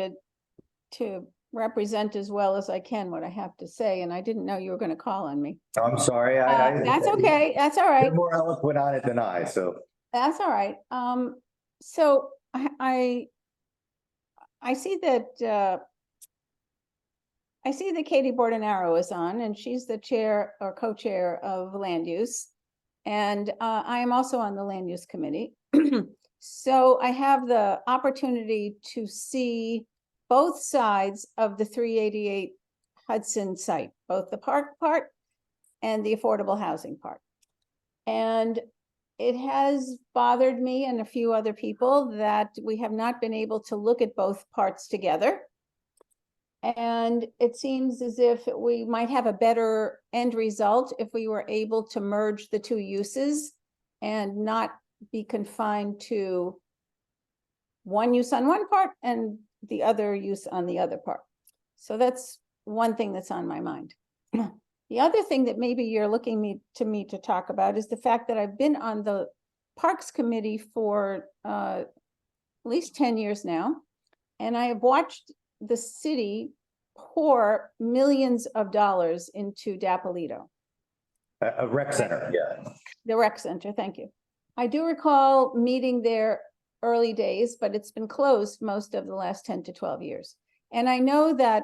to represent as well as I can what I have to say, and I didn't know you were going to call on me. I'm sorry. That's okay. That's all right. You're more eloquent on it than I, so. That's all right. So I see that Katie Bordenaro is on, and she's the chair or co-chair of land use. And I am also on the land use committee. So I have the opportunity to see both sides of the 388 Hudson site, both the park part and the affordable housing part. And it has bothered me and a few other people that we have not been able to look at both parts together. And it seems as if we might have a better end result if we were able to merge the two uses and not be confined to one use on one part and the other use on the other part. So that's one thing that's on my mind. The other thing that maybe you're looking to me to talk about is the fact that I've been on the Parks Committee for at least 10 years now, and I have watched the city pour millions of dollars into Dappolito. A rec center, yeah. The rec center, thank you. I do recall meeting there early days, but it's been closed most of the last 10 to 12 years. And I know that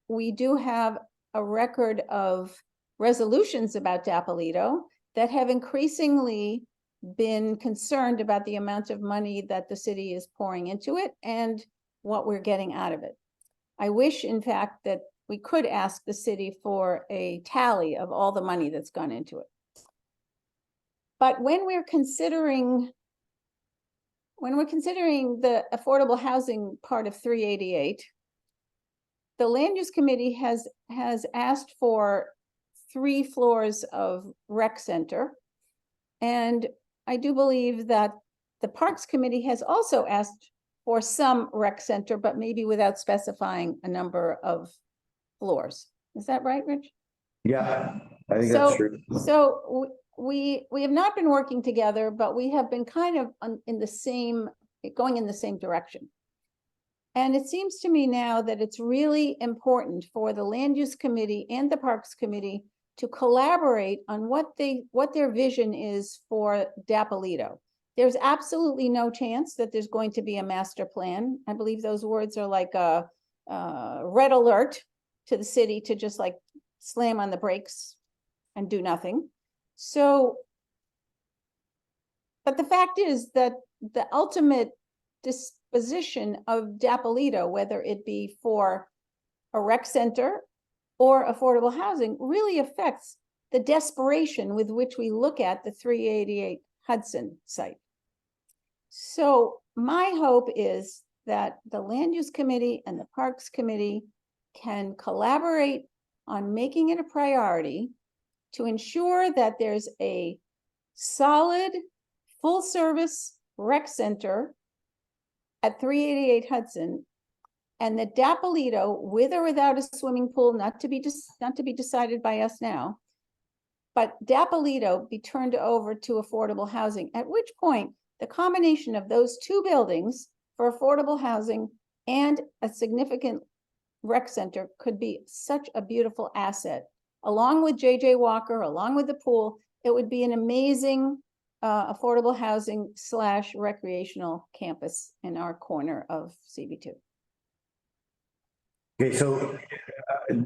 we do have a record of resolutions about Dappolito that have increasingly been concerned about the amount of money that the city is pouring into it and what we're getting out of it. I wish, in fact, that we could ask the city for a tally of all the money that's gone into it. But when we're considering the affordable housing part of 388, the Land Use Committee has asked for 3 floors of rec center. And I do believe that the Parks Committee has also asked for some rec center, but maybe without specifying a number of floors. Is that right, Rich? Yeah, I think that's true. So we have not been working together, but we have been kind of going in the same direction. And it seems to me now that it's really important for the Land Use Committee and the Parks Committee to collaborate on what their vision is for Dappolito. There's absolutely no chance that there's going to be a master plan. I believe those words are like a red alert to the city to just like slam on the brakes and do nothing. So, but the fact is that the ultimate disposition of Dappolito, whether it be for a rec center or affordable housing, really affects the desperation with which we look at the 388 Hudson site. So my hope is that the Land Use Committee and the Parks Committee can collaborate on making it a priority to ensure that there's a solid, full-service rec center at 388 Hudson, and that Dappolito, with or without a swimming pool, not to be decided by us now, but Dappolito be turned over to affordable housing, at which point the combination of those 2 buildings for affordable housing and a significant rec center could be such a beautiful asset. Along with JJ Walker, along with the pool, it would be an amazing affordable housing / recreational campus in our corner of CB2. Okay, so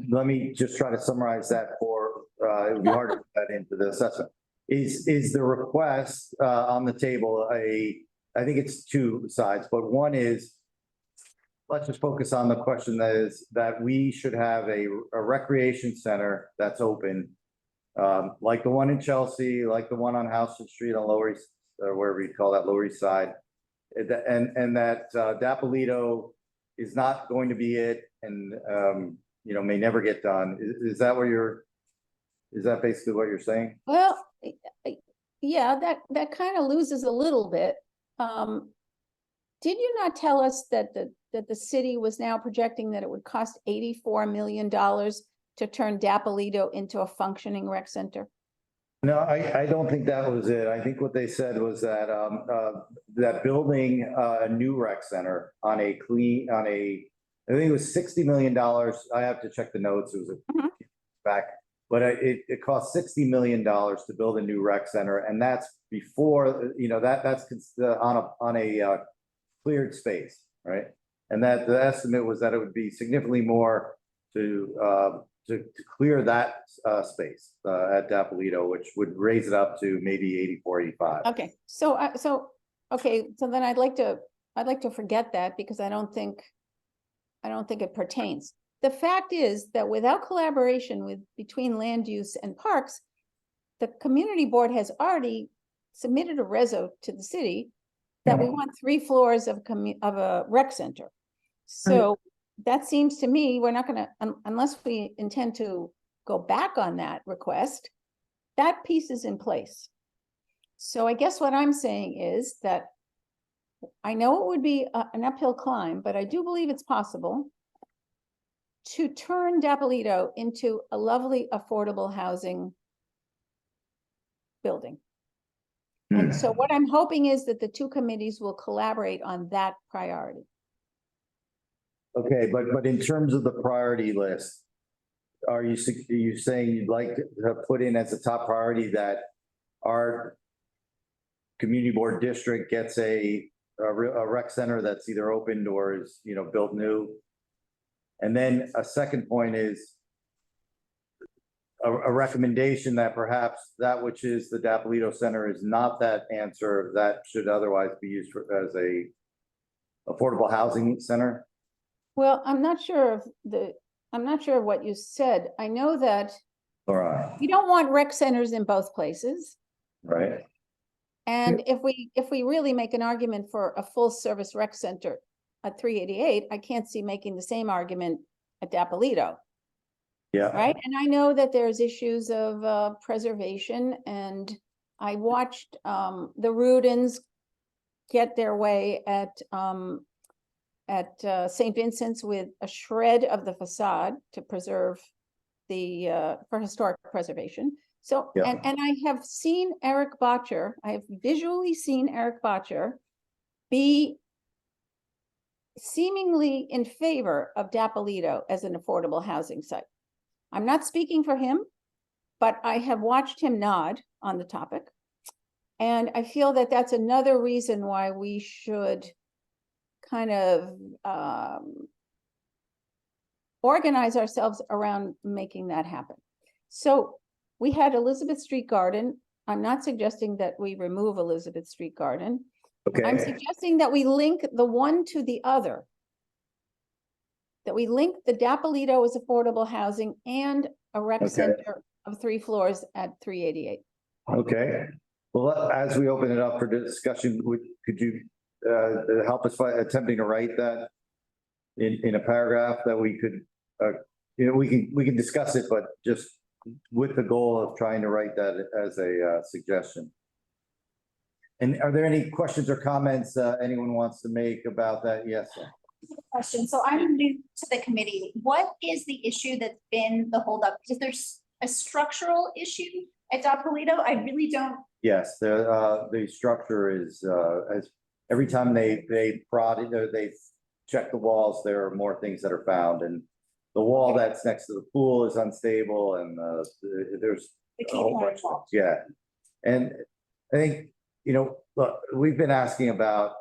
let me just try to summarize that for, it would be hard to put that into the assessment. Is the request on the table I think it's 2 sides, but one is, let's just focus on the question that we should have a recreation center that's open, like the one in Chelsea, like the one on Houston Street on Lower East, or wherever you call that, Lower East Side. And that Dappolito is not going to be it, and may never get done. Is that basically what you're saying? Well, yeah, that kind of loses a little bit. Did you not tell us that the city was now projecting that it would cost $84 million to turn Dappolito into a functioning rec center? No, I don't think that was it. I think what they said was that that building a new rec center I think it was $60 million. I have to check the notes. It was back, but it cost $60 million to build a new rec center, and that's before that's on a cleared space, right? And that the estimate was that it would be significantly more to clear that space at Dappolito, which would raise it up to maybe 84, 85. Okay, so then I'd like to forget that, because I don't think it pertains. The fact is that without collaboration between land use and parks, the community board has already submitted a reso to the city that we want 3 floors of a rec center. So that seems to me, we're not gonna, unless we intend to go back on that request, that piece is in place. So I guess what I'm saying is that I know it would be an uphill climb, but I do believe it's possible to turn Dapolito into a lovely affordable housing building. And so what I'm hoping is that the two committees will collaborate on that priority. Okay, but in terms of the priority list, are you saying you'd like to put in as a top priority that our community board district gets a rec center that's either opened or is, you know, built new? And then a second point is a recommendation that perhaps that which is the Dapolito Center is not that answer, that should otherwise be used as a affordable housing center? Well, I'm not sure of what you said. I know that All right, you don't want rec centers in both places. right? And if we really make an argument for a full service rec center at 388, I can't see making the same argument at Dapolito, Yeah. right? And I know that there's issues of preservation, and I watched the Rudins get their way at St. Vincent's with a shred of the facade to preserve for historic preservation. So, Yeah. and I have seen Eric Botcher, I have visually seen Eric Botcher be seemingly in favor of Dapolito as an affordable housing site. I'm not speaking for him, but I have watched him nod on the topic. And I feel that that's another reason why we should kind of organize ourselves around making that happen. So we had Elizabeth Street Garden. I'm not suggesting that we remove Elizabeth Street Garden. Okay. I'm suggesting that we link the one to the other. That we link the Dapolito as affordable housing and a rec center of 3 floors at 388. Okay. Well, as we open it up for discussion, could you help us by attempting to write that in a paragraph that we could, you know, we can discuss it, but just with the goal of trying to write that as a suggestion. And are there any questions or comments anyone wants to make about that? Yes. Question. So I'm new to the committee. What is the issue that's been the holdup? Is there a structural issue at Dapolito? I really don't. Yes, the structure is as every time they check the walls, there are more things that are found, and the wall that's next to the pool is unstable, and there's a whole bunch of, yeah. And I think, you know, look, we've been asking about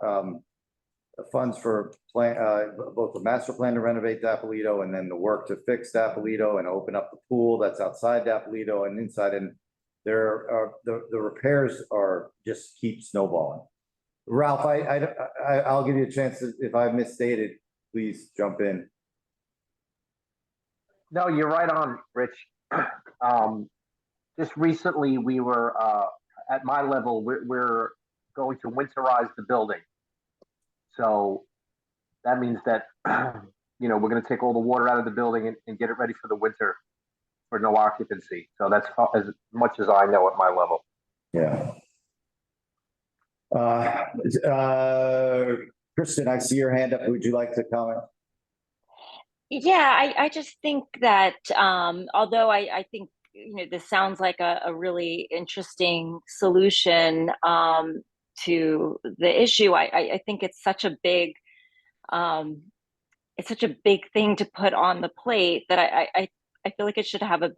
funds for both the master plan to renovate Dapolito and then the work to fix Dapolito and open up the pool that's outside Dapolito and inside, and there are the repairs are just keep snowballing. Ralph, I'll give you a chance to, if I misstated, please jump in. No, you're right on, Rich. Just recently, we were at my level. We're going to winterize the building, so that means that you know, we're going to take all the water out of the building and get it ready for the winter for no occupancy. So that's as much as I know at my level. Yeah. Kristen, I see your hand up. Would you like to comment? Yeah, I just think that although I think, you know, this sounds like a really interesting solution to the issue, I think it's such a big thing to put on the plate that I feel like it should have a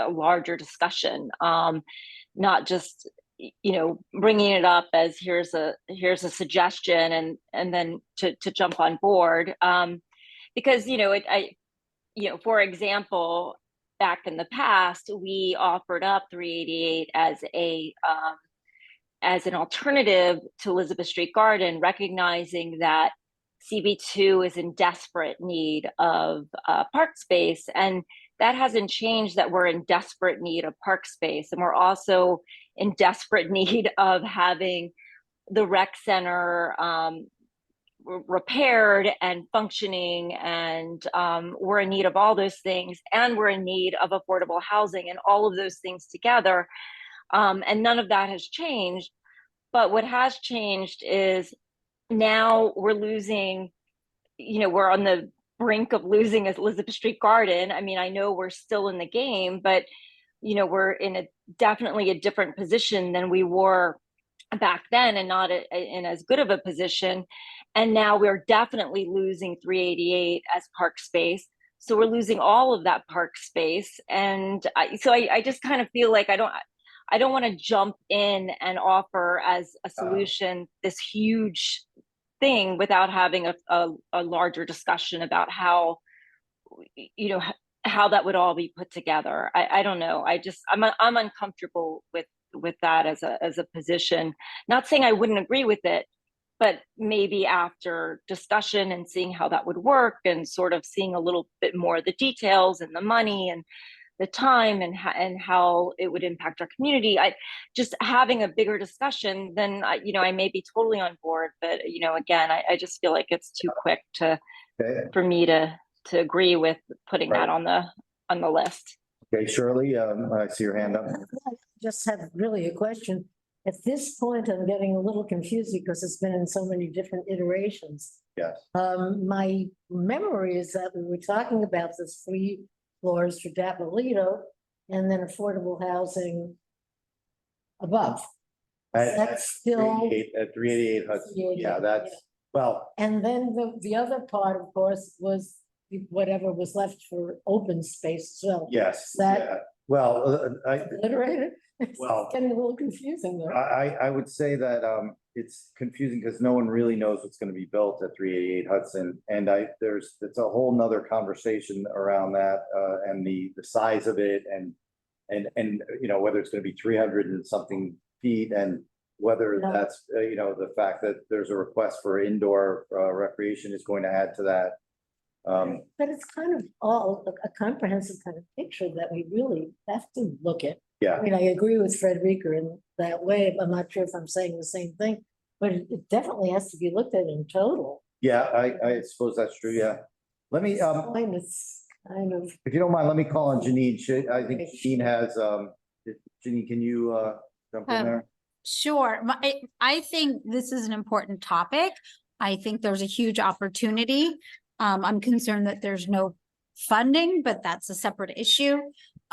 larger discussion, not just, you know, bringing it up as here's a suggestion and then to jump on board, because, you know, for example, back in the past, we offered up 388 as an alternative to Elizabeth Street Garden, recognizing that CB2 is in desperate need of park space, and that hasn't changed, that we're in desperate need of park space, and we're also in desperate need of having the rec center repaired and functioning, and we're in need of all those things, and we're in need of affordable housing and all of those things together. And none of that has changed. But what has changed is now we're losing, we're on the brink of losing Elizabeth Street Garden. I mean, I know we're still in the game, but we're in definitely a different position than we were back then, and not in as good of a position. And now we're definitely losing 388 as park space. So we're losing all of that park space. And I just kind of feel like I don't want to jump in and offer as a solution this huge thing without having a larger discussion about how that would all be put together. I don't know. I'm uncomfortable with that as a position. Not saying I wouldn't agree with it, but maybe after discussion and seeing how that would work, and sort of seeing a little bit more of the details and the money and the time and how it would impact our community. Just having a bigger discussion, then I may be totally on board, but again, I just feel like it's too quick for me to agree with putting that on the list. Okay, Shirley, I see your hand up. Just have really a question. At this point, I'm getting a little confused because it's been in so many different iterations. Yes. My memory is that we were talking about the 3 floors for Dapolito and then affordable housing above. That's still. At 388 Hudson, yeah, that's, well. And then the other part, of course, was whatever was left for open space as well. Yes, That- yeah. Well, Obliterated? Well, It's getting a little confusing there. I would say that it's confusing because no one really knows what's going to be built at 388 Hudson. And it's a whole nother conversation around that and the size of it and whether it's going to be 300 and something feet, and whether that's the fact that there's a request for indoor recreation is going to add to that. But it's kind of all a comprehensive kind of picture that we really have to look at. Yeah. I mean, I agree with Frederica in that way. I'm not sure if I'm saying the same thing, but it definitely has to be looked at in total. Yeah, I suppose that's true. Yeah. Let me, It's kind of. if you don't mind, let me call on Janine. I think Janine has, Janine, can you jump in there? Sure. I think this is an important topic. I think there's a huge opportunity. I'm concerned that there's no funding, but that's a separate issue.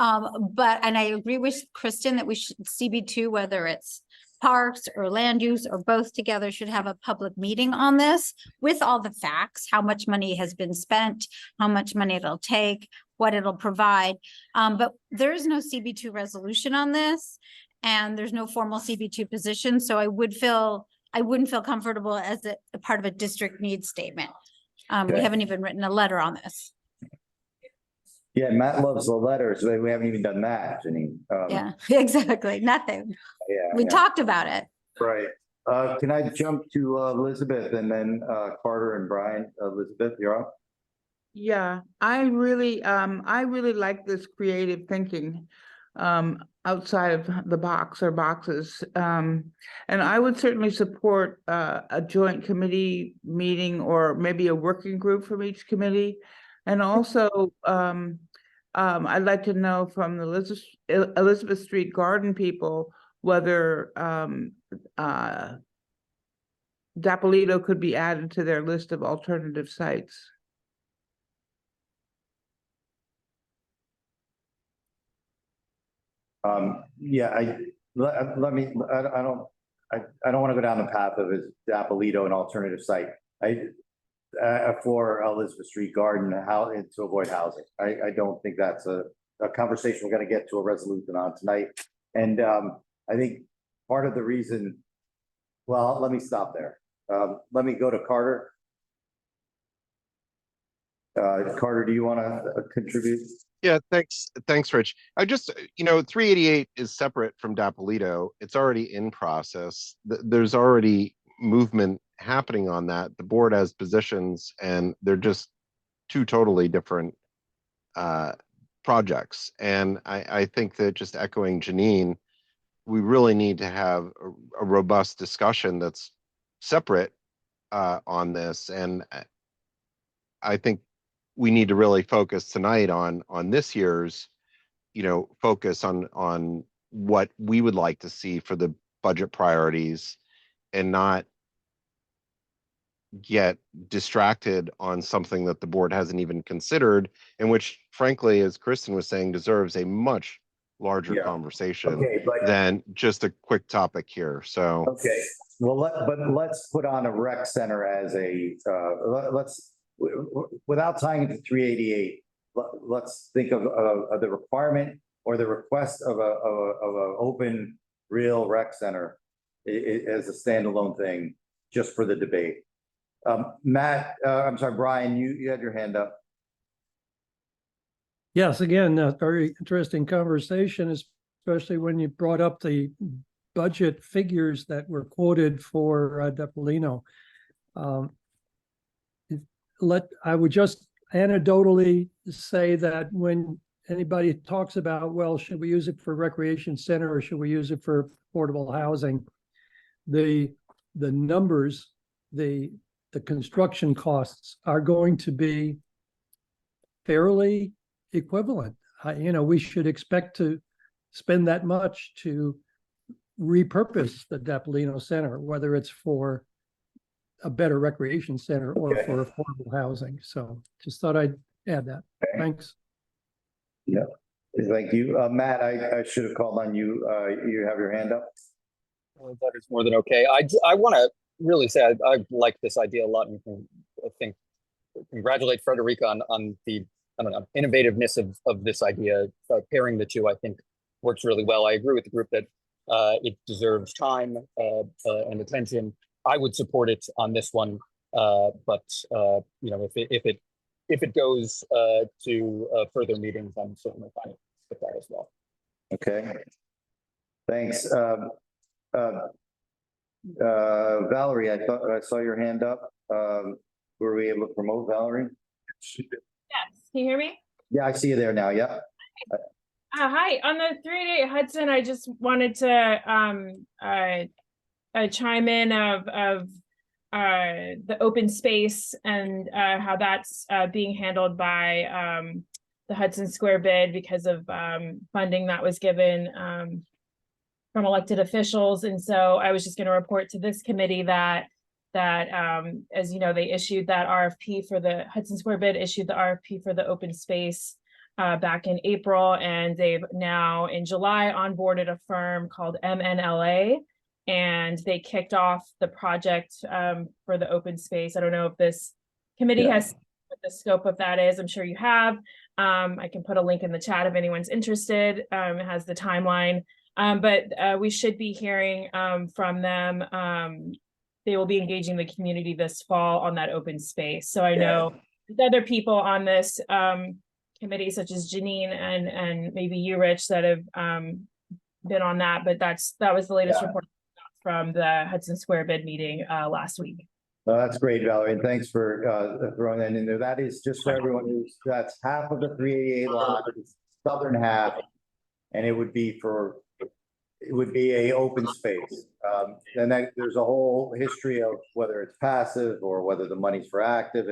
And I agree with Kristen that we should, CB2, whether it's parks or land use or both together, should have a public meeting on this with all the facts, how much money has been spent, how much money it'll take, what it'll provide. But there is no CB2 resolution on this, and there's no formal CB2 position. So I wouldn't feel comfortable as a part of a district needs statement. We haven't even written a letter on this. Yeah, Matt loves the letters. We haven't even done that, Janine. Yeah, exactly. Nothing. Yeah. We talked about it. Right. Can I jump to Elizabeth and then Carter and Brian? Elizabeth, you're up. Yeah, I really like this creative thinking outside of the box or boxes. And I would certainly support a joint committee meeting or maybe a working group from each committee. And also, I'd like to know from the Elizabeth Street Garden people whether Dapolito could be added to their list of alternative sites. Yeah, I don't want to go down the path of his Dapolito an alternative site. For Elizabeth Street Garden, how to avoid housing. I don't think that's a conversation we're going to get to a resolution on tonight. And I think part of the reason, well, let me stop there. Let me go to Carter. Carter, do you want to contribute? Yeah, thanks, Rich. I just, 388 is separate from Dapolito. It's already in process. There's already movement happening on that. The board has positions, and they're just two totally different projects. And I think that, just echoing Janine, we really need to have a robust discussion that's separate on this, and I think we need to really focus tonight on this year's, focus on what we would like to see for the budget priorities, and not get distracted on something that the board hasn't even considered, and which frankly, as Kristen was saying, deserves a much larger Yeah. conversation Okay, but than just a quick topic here. So okay, well, let's put on a rec center as a, without tying it to 388, let's think of the requirement or the request of a open, real rec center as a standalone thing, just for the debate. Matt, I'm sorry, Brian, you had your hand up. Yes, again, a very interesting conversation, especially when you brought up the budget figures that were quoted for Depolino. I would just anecdotally say that when anybody talks about, well, should we use it for recreation center or should we use it for affordable housing? The numbers, the construction costs are going to be fairly equivalent. We should expect to spend that much to repurpose the Depolino Center, whether it's for a better recreation center or for affordable housing. So just thought I'd add that. Thanks. Yeah, thank you. Matt, I should have called on you. You have your hand up. That is more than okay. I want to really say I like this idea a lot, and I think congratulate Frederica on the, I don't know, innovativeness of this idea. Pairing the two, I think, works really well. I agree with the group that it deserves time and attention. I would support it on this one, but if it goes to further meetings, I'm certainly fine with that as well. Okay, thanks. Valerie, I thought I saw your hand up. Were we able to promote Valerie? Yes, can you hear me? Yeah, I see you there now. Yeah. Hi, on the 388 Hudson, I just wanted to chime in of the open space and how that's being handled by the Hudson Square bid because of funding that was given from elected officials. And so I was just going to report to this committee that as you know, they issued that RFP for the Hudson Square bid, issued the RFP for the open space back in April, and they've now in July onboarded a firm called MNLA, and they kicked off the project for the open space. I don't know if this committee has what the scope of that is. I'm sure you have. I can put a link in the chat if anyone's interested. It has the timeline, but we should be hearing from them. They will be engaging the community this fall on that open space. So I know there's other people on this committee, such as Janine and maybe you, Rich, that have been on that, but that was the latest report from the Hudson Square bid meeting last week. Well, that's great, Valerie, and thanks for throwing that in there. That is just for everyone that's half of the 388 lot, southern half, and it would be a open space. And then there's a whole history of whether it's passive or whether the money's for active.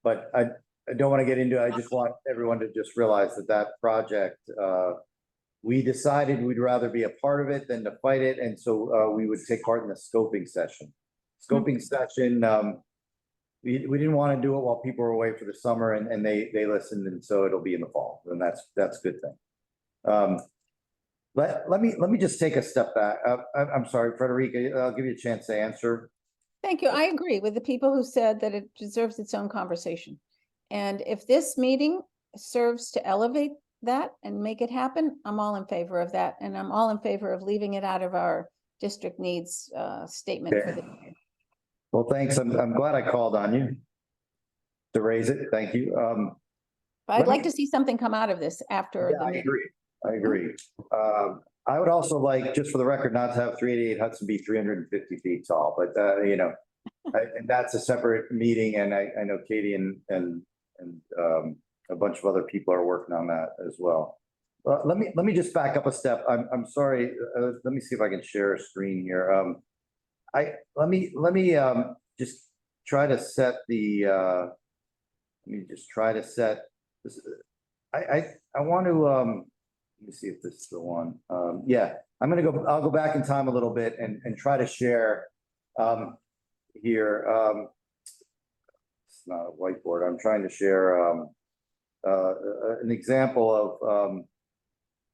But I don't want to get into it. I just want everyone to just realize that project, we decided we'd rather be a part of it than to fight it. And so we would take part in the scoping session. We didn't want to do it while people were away for the summer, and they listened, and so it'll be in the fall, and that's a good thing. Let me just take a step back. I'm sorry, Frederica, I'll give you a chance to answer. Thank you. I agree with the people who said that it deserves its own conversation. And if this meeting serves to elevate that and make it happen, I'm all in favor of that. And I'm all in favor of leaving it out of our district needs statement for the year. Well, thanks. I'm glad I called on you to raise it. Thank you. I'd like to see something come out of this after. Yeah, I agree. I would also like, just for the record, not to have 388 Hudson be 350 feet tall, but and that's a separate meeting, and I know Katie and a bunch of other people are working on that as well. Let me just back up a step. I'm sorry. Let me see if I can share a screen here. Let me just try to set the, let me just try to set this. I want to, let me see if this is the one. Yeah, I'll go back in time a little bit and try to share here. It's not a whiteboard. I'm trying to share an example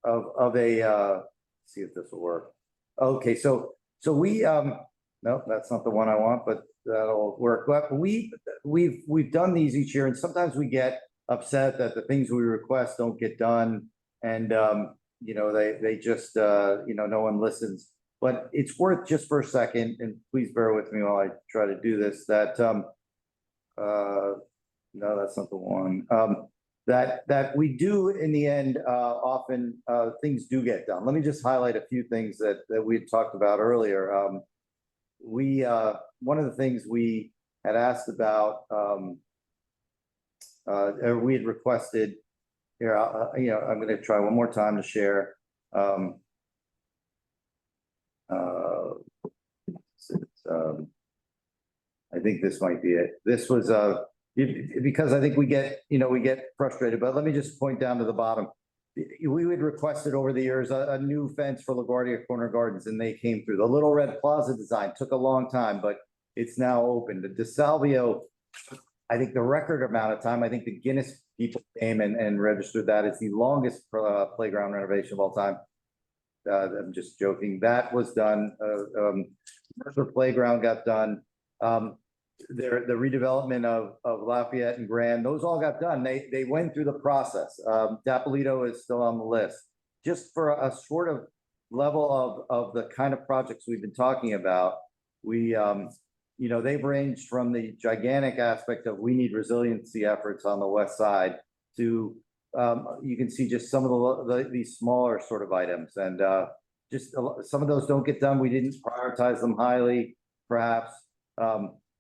of a, see if this will work. Okay, so we, no, that's not the one I want, but that'll work. But we've done these each year, and sometimes we get upset that the things we request don't get done, and you know, they just you know, no one listens. But it's worth just for a second, and please bear with me while I try to do this, that no, that's not the one. That we do in the end, often things do get done. Let me just highlight a few things that we had talked about earlier. One of the things we had asked about, or we had requested here, you know, I'm going to try one more time to share. I think this might be it. This was because I think we get frustrated, but let me just point down to the bottom. We would requested over the years a new fence for LaGuardia Corner Gardens, and they came through. The Little Red Plaza design took a long time, but it's now open. The DeSalvio, I think the record amount of time, I think the Guinness people came and registered that. It's the longest playground renovation of all time. I'm just joking. That was done. Mercer Playground got done. The redevelopment of Lafayette and Grand, those all got done. They went through the process. Dapolito is still on the list. Just for a sort of level of the kind of projects we've been talking about, we you know, they've ranged from the gigantic aspect of we need resiliency efforts on the west side to you can see just some of these smaller sort of items, and just some of those don't get done. We didn't prioritize them highly, perhaps.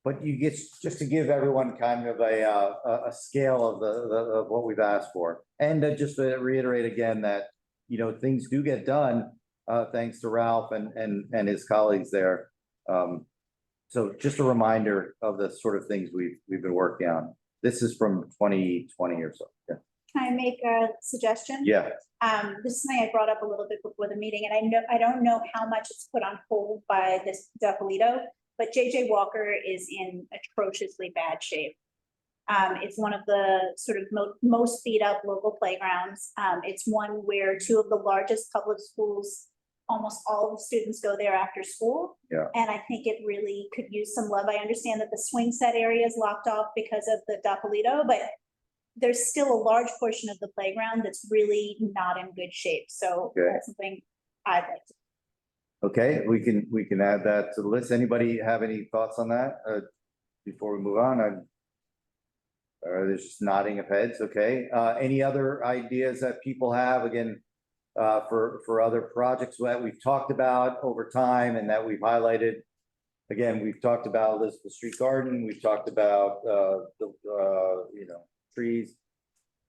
But you get just to give everyone kind of a scale of what we've asked for, and just to reiterate again that, you know, things do get done thanks to Ralph and his colleagues there. So just a reminder of the sort of things we've been working on. This is from 2020 or so. Yeah. Can I make a suggestion? Yeah. This is something I brought up a little bit before the meeting, and I don't know how much it's put on hold by this Dapolito, but JJ Walker is in atrociously bad shape. It's one of the sort of most beat up local playgrounds. It's one where two of the largest public schools, almost all of the students go there after school. Yeah. And I think it really could use some love. I understand that the swing set area is locked off because of the Dapolito, but there's still a large portion of the playground that's really not in good shape. So that's something I'd like to. Okay, we can add that to the list. Anybody have any thoughts on that before we move on? There's just nodding of heads. Okay. Any other ideas that people have, again, for other projects that we've talked about over time and that we've highlighted? Again, we've talked about Elizabeth Street Garden. We've talked about you know, trees.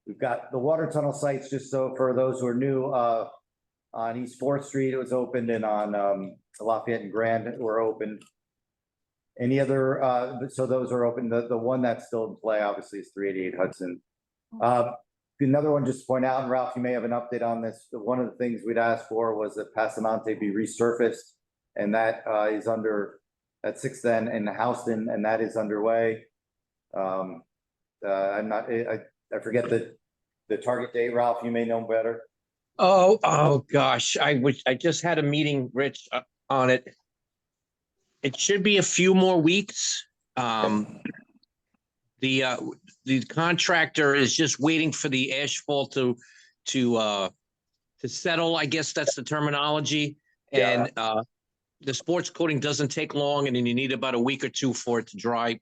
We've got the water tunnel sites, just so for those who are new, on East 4th Street, it was opened, and on Lafayette and Grand were opened. Any other, so those are open. The one that's still in play, obviously, is 388 Hudson. Another one, just to point out, and Ralph, you may have an update on this. One of the things we'd asked for was that Pasamonte be resurfaced, and that is under at 6th End in Houston, and that is underway. I'm not, I forget the target date. Ralph, you may know better. Oh gosh, I just had a meeting, Rich, on it. It should be a few more weeks. The contractor is just waiting for the asphalt to settle. I guess that's the terminology. And the sports coating doesn't take long, and then you need about a week or two for it to dry.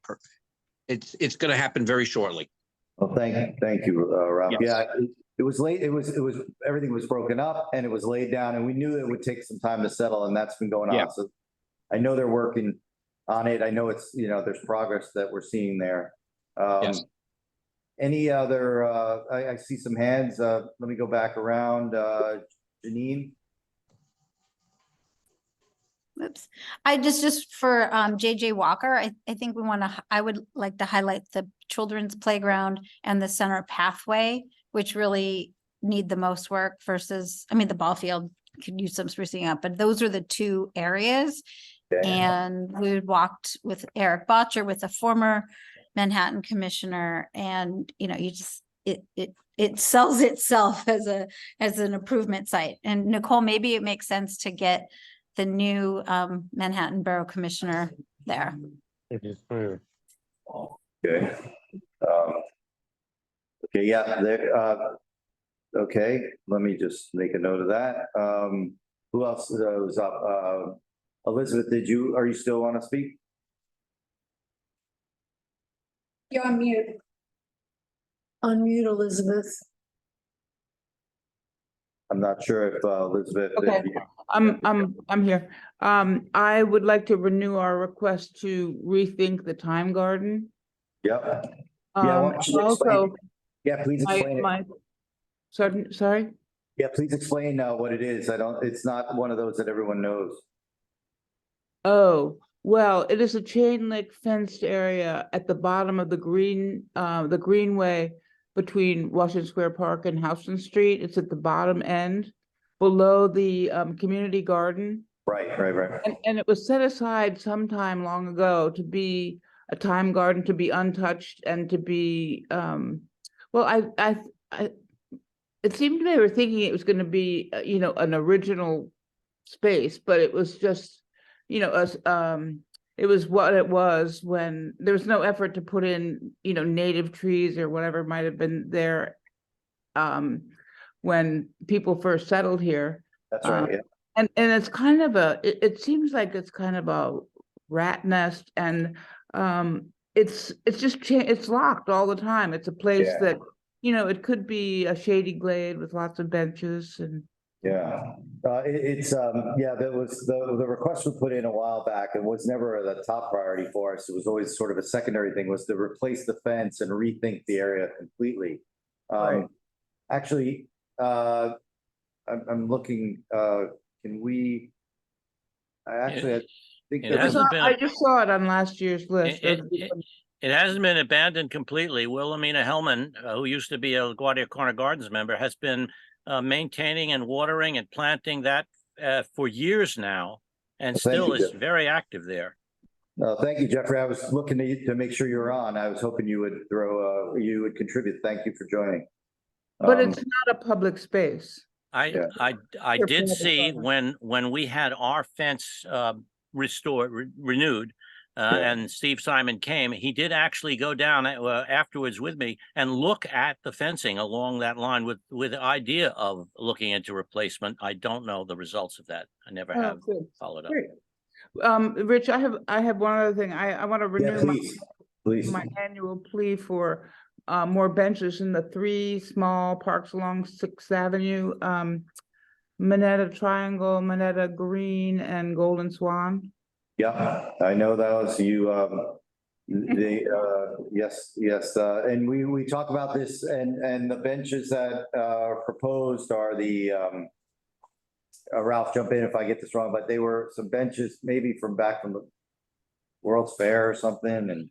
It's going to happen very shortly. Well, thank you, Ralph. Yes. Yeah, it was late. It was everything was broken up and it was laid down, and we knew it would take some time to settle, and that's been going on. Yeah. So I know they're working on it. I know it's, you know, there's progress that we're seeing there. Yes. Any other, I see some hands. Let me go back around. Janine. Oops. I just for JJ Walker, I think I would like to highlight the children's playground and the center pathway, which really need the most work versus, I mean, the ball field could use some sprucing up, but those are the two areas. And we walked with Eric Botcher, with a former Manhattan commissioner, and you just it sells itself as an improvement site. And Nicole, maybe it makes sense to get the new Manhattan Borough Commissioner there. Okay. Okay, yeah, there, okay, let me just make a note of that. Who else was up? Elizabeth, are you still want to speak? You're on mute. Unmute Elizabeth. I'm not sure if Elizabeth. Okay, I'm here. I would like to renew our request to rethink the Time Garden. Yep. Yeah, why don't you also, yeah, please explain it. Sorry? Yeah, please explain what it is. It's not one of those that everyone knows. Oh, well, it is a chain link fenced area at the bottom of the greenway between Washington Square Park and Houston Street. It's at the bottom end, below the community garden. Right. And it was set aside sometime long ago to be a time garden, to be untouched, and to be well, it seemed to me they were thinking it was going to be an original space, but it was just it was what it was when there was no effort to put in native trees or whatever might have been there when people first settled here. That's right. Yeah. And it's kind of it seems like it's kind of a rat nest, and it's locked all the time. It's a place that it could be a shady glade with lots of benches and. Yeah, that was the request we put in a while back, and was never the top priority for us. It was always sort of a secondary thing, was to replace the fence and rethink the area completely. Right. Actually, I'm looking, can we? I think I just saw it on last year's list. It hasn't been abandoned completely. Wilhelmina Hellman, who used to be a LaGuardia Corner Gardens member, has been maintaining and watering and planting that for years now, and still is very active there. Thank you, Jeffrey. I was looking to make sure you were on. I was hoping you would contribute. Thank you for joining. But it's not a public space. I did see when we had our fence renewed, and Steve Simon came, he did actually go down afterwards with me and look at the fencing along that line with the idea of looking into replacement. I don't know the results of that. I never have followed up. Great. Rich, I have one other thing. I want to renew my annual plea for more benches in the 3 small parks along 6th Avenue, Minetta Triangle, Minetta Green, and Golden Swan. Yeah, I know those. Yes, and we talk about this, and the benches that are proposed are the Ralph, jump in if I get this wrong, but they were some benches maybe from back from the World's Fair or something. And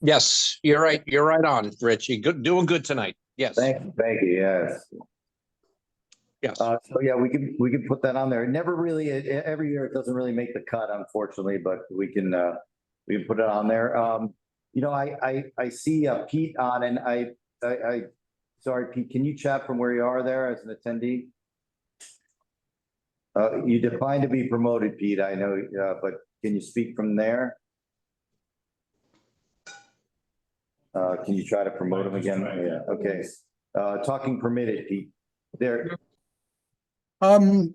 yes, you're right. You're right on, Rich. You're doing good tonight. Yes. Thank you. Yes. Yes. So yeah, we can put that on there. It never really, every year it doesn't really make the cut, unfortunately, but we can put it on there. I see Pete on, and I sorry, Pete, can you chat from where you are there as an attendee? You declined to be promoted, Pete, I know, but can you speak from there? Can you try to promote him again? Yeah, okay. Talking permitted, Pete. There. Hello.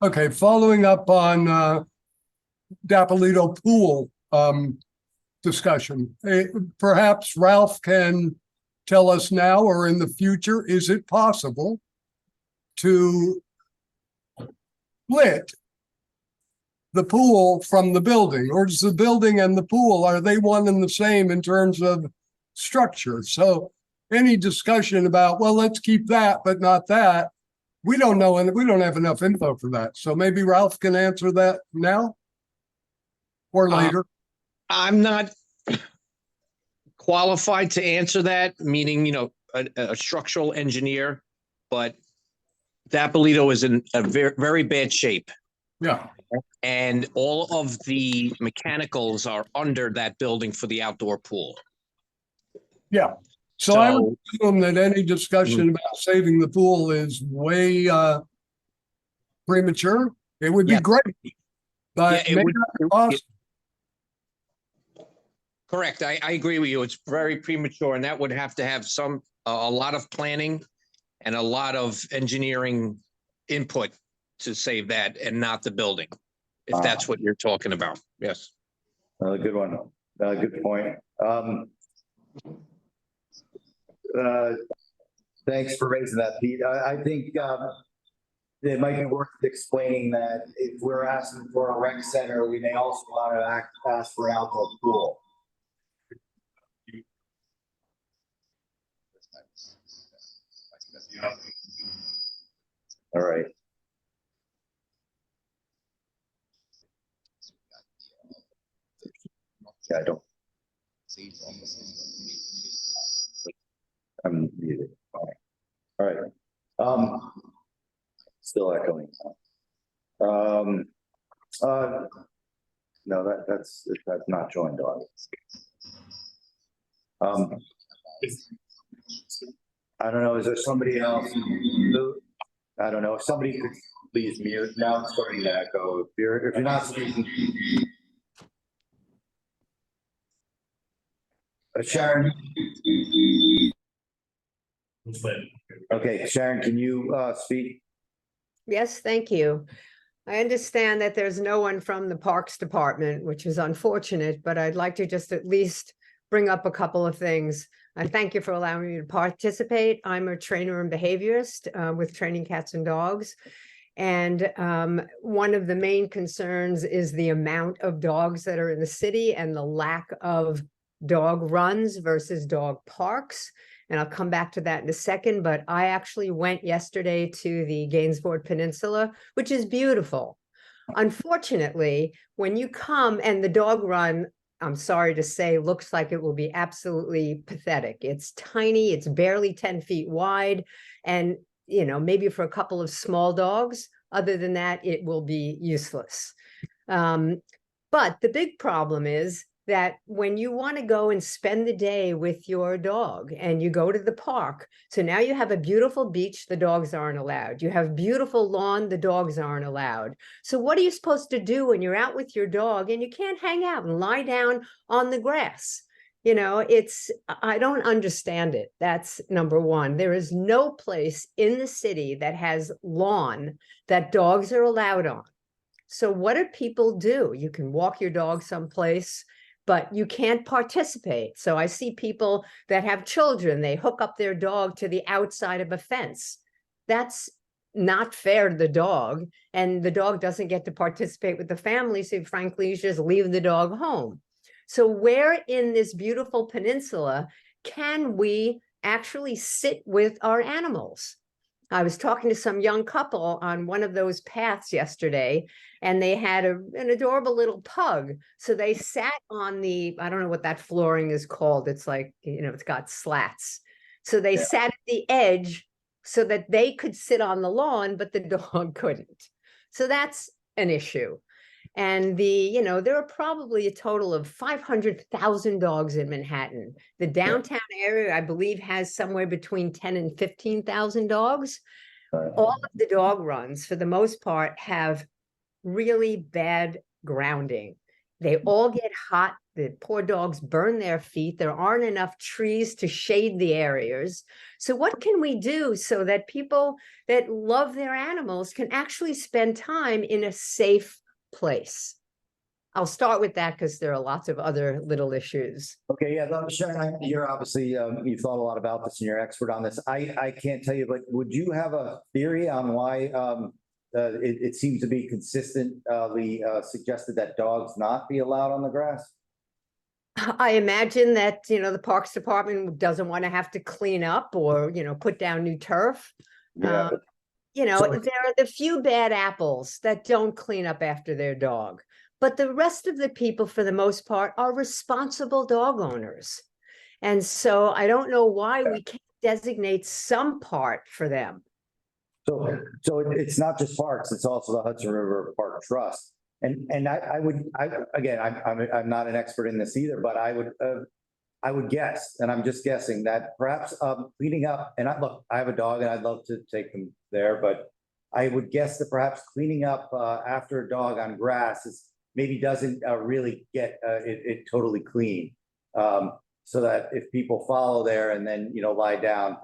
Okay, following up on Dapolito pool discussion, perhaps Ralph can tell us now or in the future, is it possible to split the pool from the building, or is the building and the pool, are they one and the same in terms of structure? So any discussion about, well, let's keep that, but not that, we don't know, and we don't have enough info for that. So maybe Ralph can answer that now or later. I'm not qualified to answer that, meaning, a structural engineer, but Dapolito is in a very, very bad shape. Yeah. And all of the mechanicals are under that building for the outdoor pool. Yeah. So I would assume that any discussion about saving the pool is way premature. It would be great, but Yeah, maybe not possible. Correct. I agree with you. It's very premature, and that would have to have a lot of planning and a lot of engineering input to save that, and not the building, if that's what you're talking about. Yes. Good one. Good point. Thanks for raising that, Pete. I think it might be worth explaining that if we're asking for a rec center, we may also want to ask for an outdoor pool. All right. Yeah, I don't. I'm muted. All right. Still echoing. No, that's not joined on. I don't know. Is there somebody else? I don't know. If somebody could please mute. Now it's starting to echo. If you're not speaking. Sharon. Okay, Sharon, can you speak? Yes, thank you. I understand that there's no one from the Parks Department, which is unfortunate, but I'd like to just at least bring up a couple of things. And thank you for allowing me to participate. I'm a trainer and behaviorist with training cats and dogs. And one of the main concerns is the amount of dogs that are in the city and the lack of dog runs versus dog parks. And I'll come back to that in a second, but I actually went yesterday to the Gainsbourg Peninsula, which is beautiful. Unfortunately, when you come and the dog run, I'm sorry to say, looks like it will be absolutely pathetic. It's tiny, it's barely 10 feet wide, and maybe for a couple of small dogs. Other than that, it will be useless. But the big problem is that when you want to go and spend the day with your dog and you go to the park, so now you have a beautiful beach, the dogs aren't allowed. You have beautiful lawn, the dogs aren't allowed. So what are you supposed to do when you're out with your dog and you can't hang out and lie down on the grass? I don't understand it. That's number one. There is no place in the city that has lawn that dogs are allowed on. So what do people do? You can walk your dog someplace, but you can't participate. So I see people that have children, they hook up their dog to the outside of a fence. That's not fair to the dog, and the dog doesn't get to participate with the family. So frankly, you should just leave the dog home. So where in this beautiful peninsula can we actually sit with our animals? I was talking to some young couple on one of those paths yesterday, and they had an adorable little pug. So they sat on I don't know what that flooring is called. It's like, it's got slats. So they sat at the edge so that they could sit on the lawn, but the dog couldn't. So that's an issue. And there are probably a total of 500,000 dogs in Manhattan. The downtown area, I believe, has somewhere between 10 and 15,000 dogs. All of the dog runs, for the most part, have really bad grounding. They all get hot. The poor dogs burn their feet. There aren't enough trees to shade the areas. So what can we do so that people that love their animals can actually spend time in a safe place? I'll start with that because there are lots of other little issues. Okay, yeah, Sharon, you're obviously, you've thought a lot about this and you're an expert on this. I can't tell you, but would you have a theory on why it seems to be consistently suggested that dogs not be allowed on the grass? I imagine that, the Parks Department doesn't want to have to clean up or, put down new turf. Yeah, You know, So- there are the few bad apples that don't clean up after their dog. But the rest of the people, for the most part, are responsible dog owners. And so I don't know why we can't designate some part for them. So it's not just parks, it's also the Hudson River Park Trust. And I'm not an expert in this either, but I would guess, and I'm just guessing, that perhaps cleaning up, and I have a dog and I'd love to take them there, but I would guess that perhaps cleaning up after a dog on grass maybe doesn't really get it totally clean. So that if people follow there and then, lie down,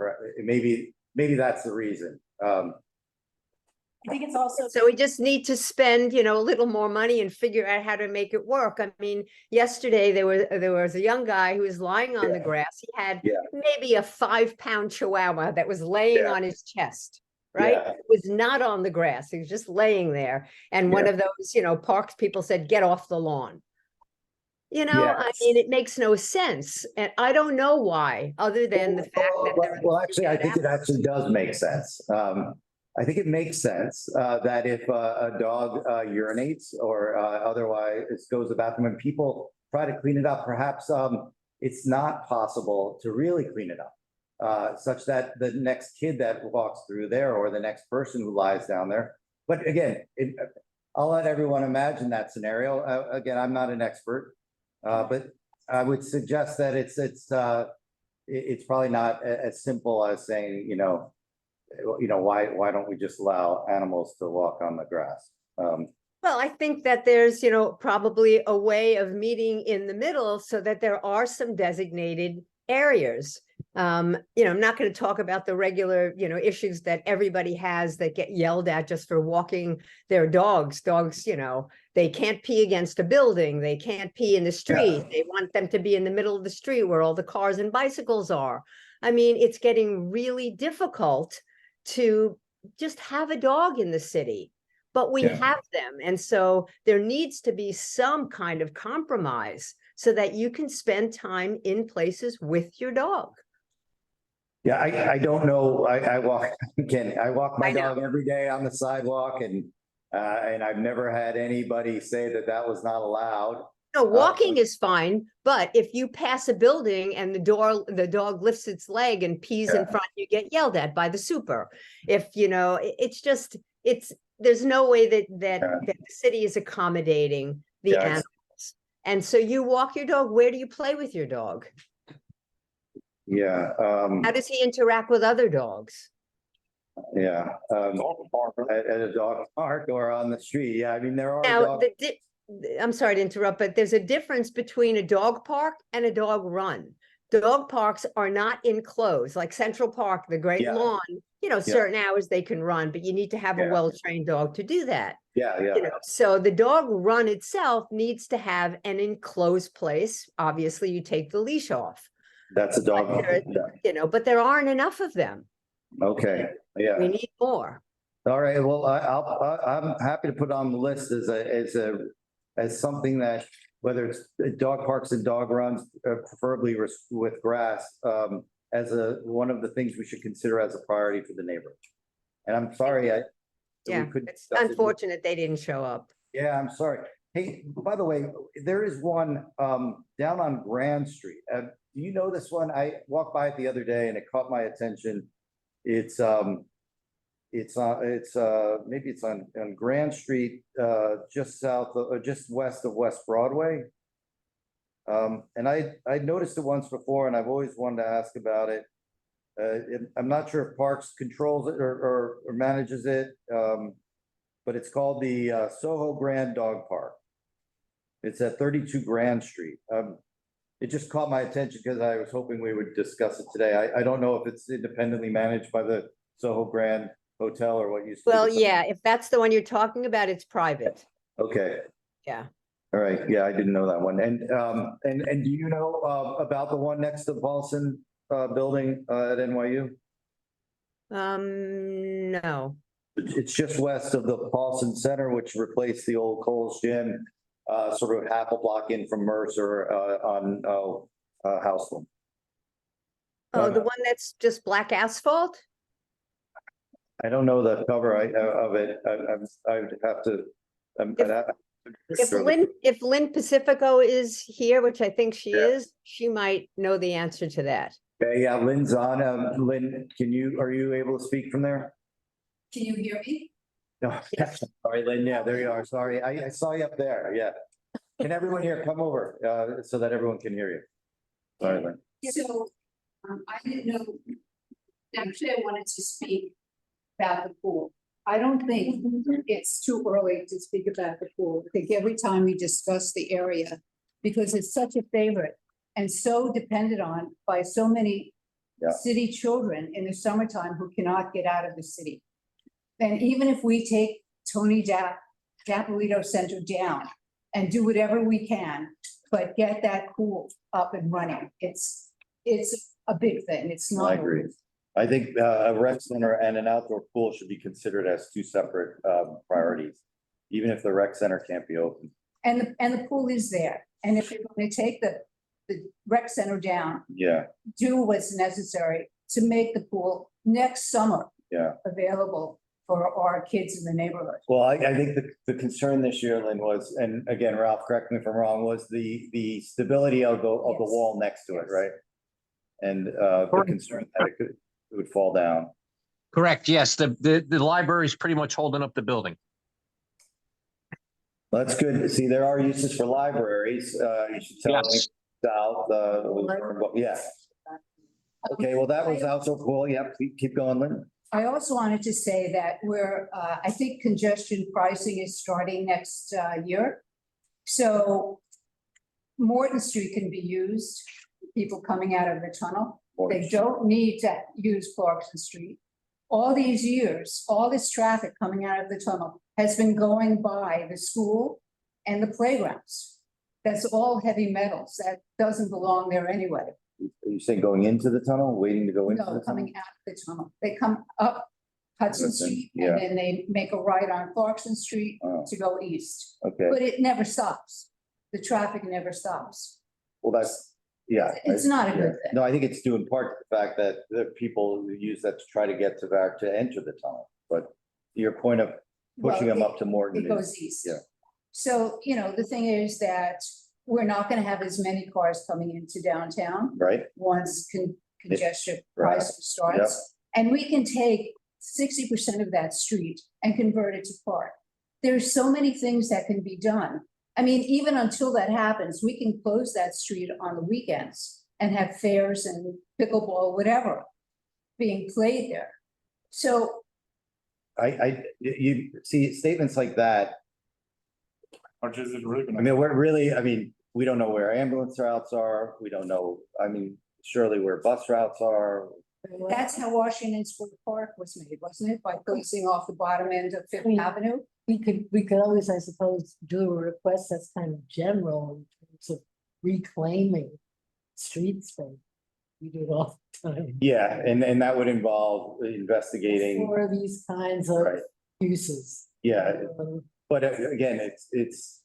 maybe that's the reason. I think it's also. So we just need to spend, a little more money and figure out how to make it work. I mean, yesterday there was a young guy who was lying on the grass. He had maybe a 5-pound chihuahua that was laying on his chest, right? Yeah. It was not on the grass. He was just laying there. And one of those, parks people said, get off the lawn. I mean, it makes no sense. And I don't know why, other than the fact that. Well, actually, I think it actually does make sense. I think it makes sense that if a dog urinates or otherwise goes to the bathroom and people try to clean it up, perhaps it's not possible to really clean it up, such that the next kid that walks through there or the next person who lies down there. But again, I'll let everyone imagine that scenario. Again, I'm not an expert, but I would suggest that it's probably not as simple as saying, why don't we just allow animals to walk on the grass? Well, I think that there's, probably a way of meeting in the middle so that there are some designated areas. I'm not going to talk about the regular, issues that everybody has that get yelled at just for walking their dogs. Dogs, they can't pee against a building. They can't pee in the street. They want them to be in the middle of the street where all the cars and bicycles are. I mean, it's getting really difficult to just have a dog in the city, but we have them. And so there needs to be some kind of compromise so that you can spend time in places with your dog. Yeah, I don't know. I walk my dog every day on the sidewalk and I've never had anybody say that was not allowed. No, walking is fine, but if you pass a building and the dog lifts its leg and pees in front, you get yelled at by the super. If there's no way that the city is accommodating the animals. And so you walk your dog. Where do you play with your dog? Yeah. How does he interact with other dogs? Yeah. At a dog park or on the street. Yeah, I mean, there are now, I'm sorry to interrupt, but there's a difference between a dog park and a dog run. Dog parks are not enclosed, like Central Park, the Great Lawn, certain hours they can run, but you need to have a well-trained dog to do that. So the dog run itself needs to have an enclosed place. Obviously, you take the leash off. That's a dog. But there aren't enough of them. Okay, yeah. We need more. All right, well, I'm happy to put on the list as something that, whether it's dog parks and dog runs, preferably with grass, as one of the things we should consider as a priority for the neighborhood. And I'm sorry, it's unfortunate they didn't show up. Yeah, I'm sorry. Hey, by the way, there is one down on Grand Street. Do you know this one? I walked by it the other day and it caught my attention. It's maybe it's on Grand Street, just west of West Broadway. And I noticed it once before and I've always wanted to ask about it. I'm not sure if Parks controls it or manages it, but it's called the Soho Grand Dog Park. It's at 32 Grand Street. It just caught my attention because I was hoping we would discuss it today. I don't know if it's independently managed by the Soho Grand Hotel or what you. Well, yeah, if that's the one you're talking about, it's private. Okay. Yeah. All right. Yeah, I didn't know that one. And do you know about the one next to the Paulson building at NYU? No. It's just west of the Paulson Center, which replaced the old Coles Gym, sort of half a block in from Mercer on Houseland. Oh, the one that's just black asphalt? I don't know the cover of it. I would have to. If Lynn Pacifico is here, which I think she is, she might know the answer to that. Okay, yeah, Lynn's on. Lynn, are you able to speak from there? Can you hear me? No, sorry, Lynn. Yeah, there you are. Sorry, I saw you up there. Yeah. Can everyone here come over so that everyone can hear you? Sorry, Lynn. So, I didn't know, actually, I wanted to speak about the pool. I don't think it's too early to speak about the pool. I think every time we discuss the area, because it's such a favorite and so depended on by so many city children in the summertime who cannot get out of the city. And even if we take Tony Dapolito Center down and do whatever we can, but get that pool up and running, it's a big thing. It's not. I agree. I think a rec center and an outdoor pool should be considered as two separate priorities, even if the rec center can't be open. And the pool is there. And if you're going to take the rec center down, do what's necessary to make the pool next summer available for our kids in the neighborhood. Well, I think the concern this year, Lynn, was, and again, Ralph, correct me if I'm wrong, was the stability of the wall next to it, right? And the concern that it would fall down. Correct. Yes, the library is pretty much holding up the building. That's good. See, there are uses for libraries. You should tell me south. Okay, well, that was outdoor pool. Yep, keep going, Lynn. I also wanted to say that I think congestion pricing is starting next year. So Morton Street can be used, people coming out of the tunnel. They don't need to use Clarkson Street. All these years, all this traffic coming out of the tunnel has been going by the school and the playgrounds. That's all heavy metals. That doesn't belong there anyway. Are you saying going into the tunnel, waiting to go into the tunnel? No, coming out of the tunnel. They come up Hudson Street and then they make a right on Clarkson Street to go east. Okay. But it never stops. The traffic never stops. Well, that's, It's not a good thing. No, I think it's due in part to the fact that the people who use that to try to get to back to enter the tunnel. But your point of pushing them up to Morton. It goes east. Yeah. So, the thing is that we're not going to have as many cars coming into downtown. Right. Once congestion pricing starts. And we can take 60% of that street and convert it to park. There's so many things that can be done. I mean, even until that happens, we can close that street on the weekends and have fairs and pickleball, whatever, being played there. So you see statements like that. I mean, we don't know where ambulance routes are. We don't know, surely where bus routes are. That's how Washington Square Park was made, wasn't it? By closing off the bottom end of Fifth Avenue. We could always, I suppose, do a request that's kind of general in terms of reclaiming street space. We do it all the time. Yeah, and that would involve investigating. For these kinds of uses. Yeah, but again, it's.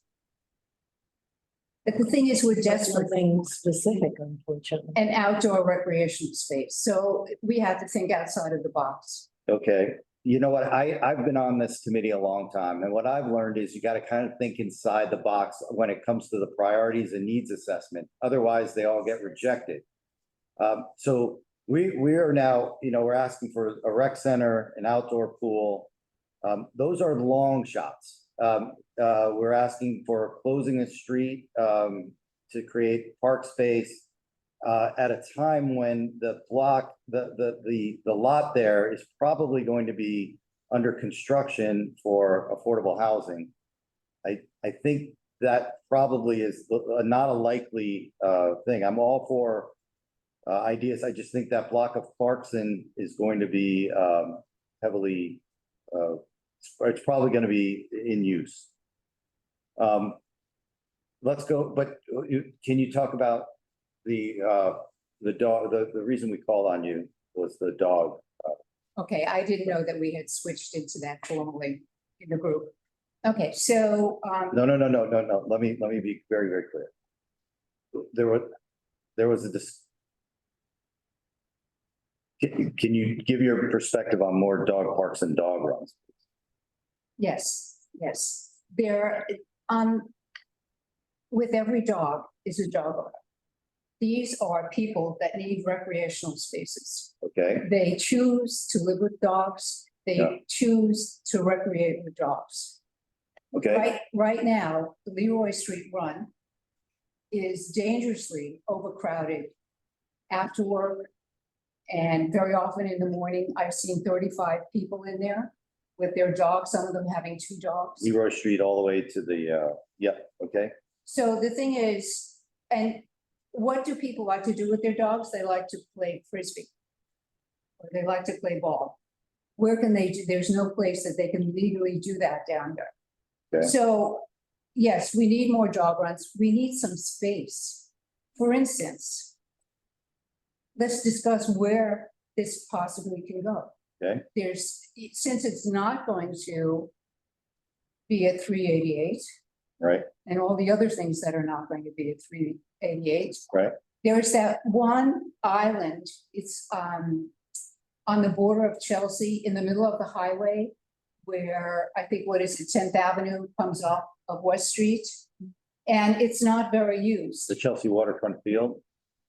But the thing is, we're desperate. Something specific, unfortunately. An outdoor recreation space, so we have to think outside of the box. Okay. You know what, I've been on this committee a long time, and what I've learned is you got to kind of think inside the box when it comes to the priorities and needs assessment. Otherwise, they all get rejected. So we are now, we're asking for a rec center, an outdoor pool. Those are long shots. We're asking for closing a street to create park space. At a time when the lot there is probably going to be under construction for affordable housing. I think that probably is not a likely thing. I'm all for ideas. I just think that block of Clarkson is going to be heavily, it's probably going to be in use. Let's go, but can you talk about the dog, the reason we called on you was the dog. Okay, I didn't know that we had switched into that formally in the group. Okay, so. No. Let me be very, very clear. There was a Can you give your perspective on more dog parks and dog runs? Yes, yes. There, with every dog is a dog owner. These are people that need recreational spaces. Okay, They choose to live with dogs. They Yeah. choose to recreate with dogs. okay, Right now, the Leroy Street Run is dangerously overcrowded after work. And very often in the morning, I've seen 35 people in there with their dogs, some of them having 2 dogs. Leroy Street all the way to the, okay, So the thing is, and what do people like to do with their dogs? They like to play frisbee. Or they like to play ball. Where can they do? There's no place that they can legally do that down there. Okay. So, yes, we need more dog runs. We need some space. For instance, let's discuss where this possibly can go. okay, There's, since it's not going to be at 388 right, and all the other things that are not going to be at 388, right, there's that one island, it's on the border of Chelsea, in the middle of the highway, where I think, what is it, 10th Avenue comes off of West Street, and it's not very used. the Chelsea Waterfront Field.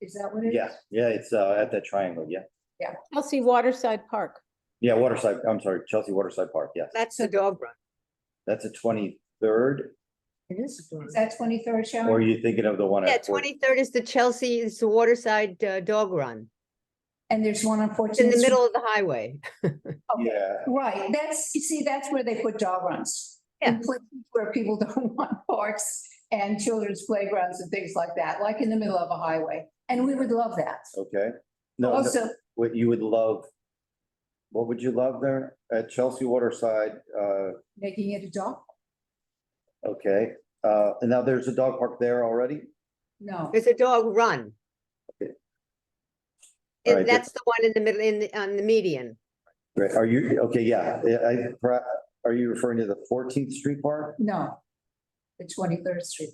Is that what it is? Yeah, it's at that triangle, yeah. Yeah. Chelsea Waterside Park. Yeah, Waterside, I'm sorry, Chelsea Waterside Park, yes. That's the dog run. That's the 23rd, It is. Is that 23rd, Sharon? or are you thinking of the one Yeah, at? 23rd is the Chelsea, it's the Waterside dog run. And there's one on 14th It's in the Street. middle of the highway. Yeah, Right, that's, you see, that's where they put dog runs. In places where people don't want parks and children's playgrounds and things like that, like in the middle of a highway. And we would love that. okay. No, no, Also, what you would love, what would you love there at Chelsea Waterside? making it a dog, Okay, and now there's a dog park there already? no. It's a dog run. Okay. All right, That's the one in the middle, on the median. Great, are you, okay, yeah, are you referring to the 14th Street Park? No, the 23rd Street.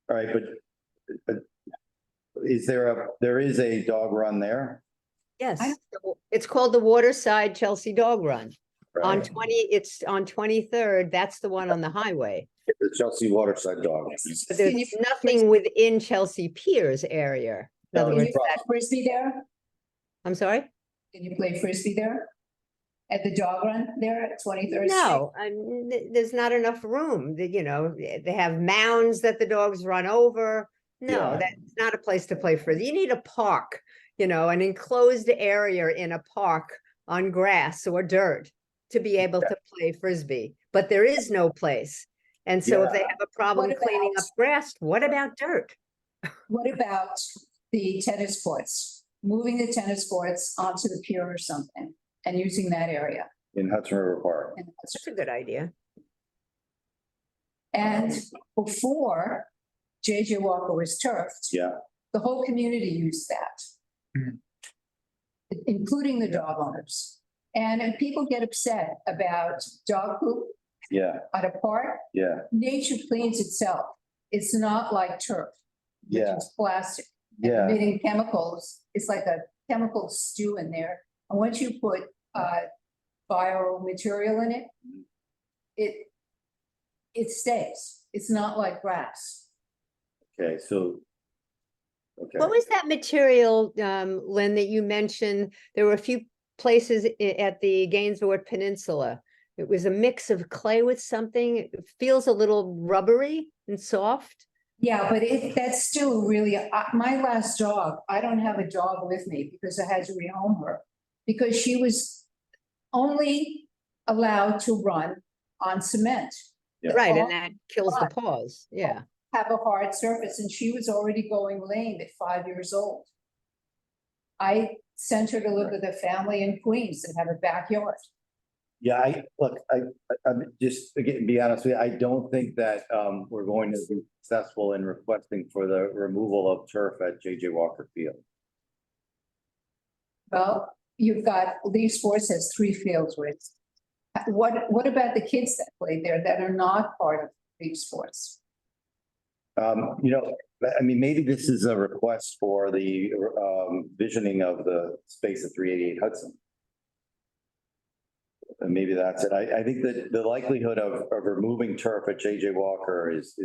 All right, but there is a dog run there? Yes, it's called the Waterside Chelsea Dog Run. On Right. it's on 23rd, that's the one on the highway. The Chelsea Waterside Dog. But there's nothing within Chelsea Piers area. In other Can words, you play frisbee there? I'm sorry? Can you play frisbee there? At the dog run there at 23rd Street? No, there's not enough room. You know, they have mounds that the dogs run over. No, Yeah. that's not a place to play frisbee. You need a park, you know, an enclosed area in a park on grass or dirt to be able to play frisbee, but there is no place. And so if they have a problem What cleaning up about- grass, what about dirt? What about the tennis courts? Moving the tennis courts onto the pier or something and using that area. In Hudson River Park. And that's- That's a good idea. And before JJ Walker was turfed, Yeah, the whole community used that. Including the dog owners. And if people get upset about dog poop yeah, at a park, yeah, nature cleans itself. It's not like turf. which yeah, is plastic. yeah, Emitting chemicals, it's like a chemical stew in there. And once you put biomaterial in it stays. It's not like grass. okay, so. Okay, What was that material, Lynn, that you mentioned? There were a few places at the Gainesville Peninsula. It was a mix of clay with something. It feels a little rubbery and soft. Yeah, but that's still really, my last dog, I don't have a dog with me because I had to rehome her. Because she was only allowed to run on cement. Yeah. Right, and that kills the paws, yeah. Have a hard surface, and she was already going lame at 5 years old. I sent her to live with a family in Queens and have a backyard. yeah, I'm just, again, be honest with you, I don't think that, we're going to be successful in requesting for the removal of turf at JJ Walker Field. Well, you've got, Lee Sports has 3 fields with. What about the kids that play there that are not part of Lee Sports? You know, I mean, maybe this is a request for the visioning of the space at 388 Hudson. And maybe that's it. I think that the likelihood of removing turf at JJ Walker is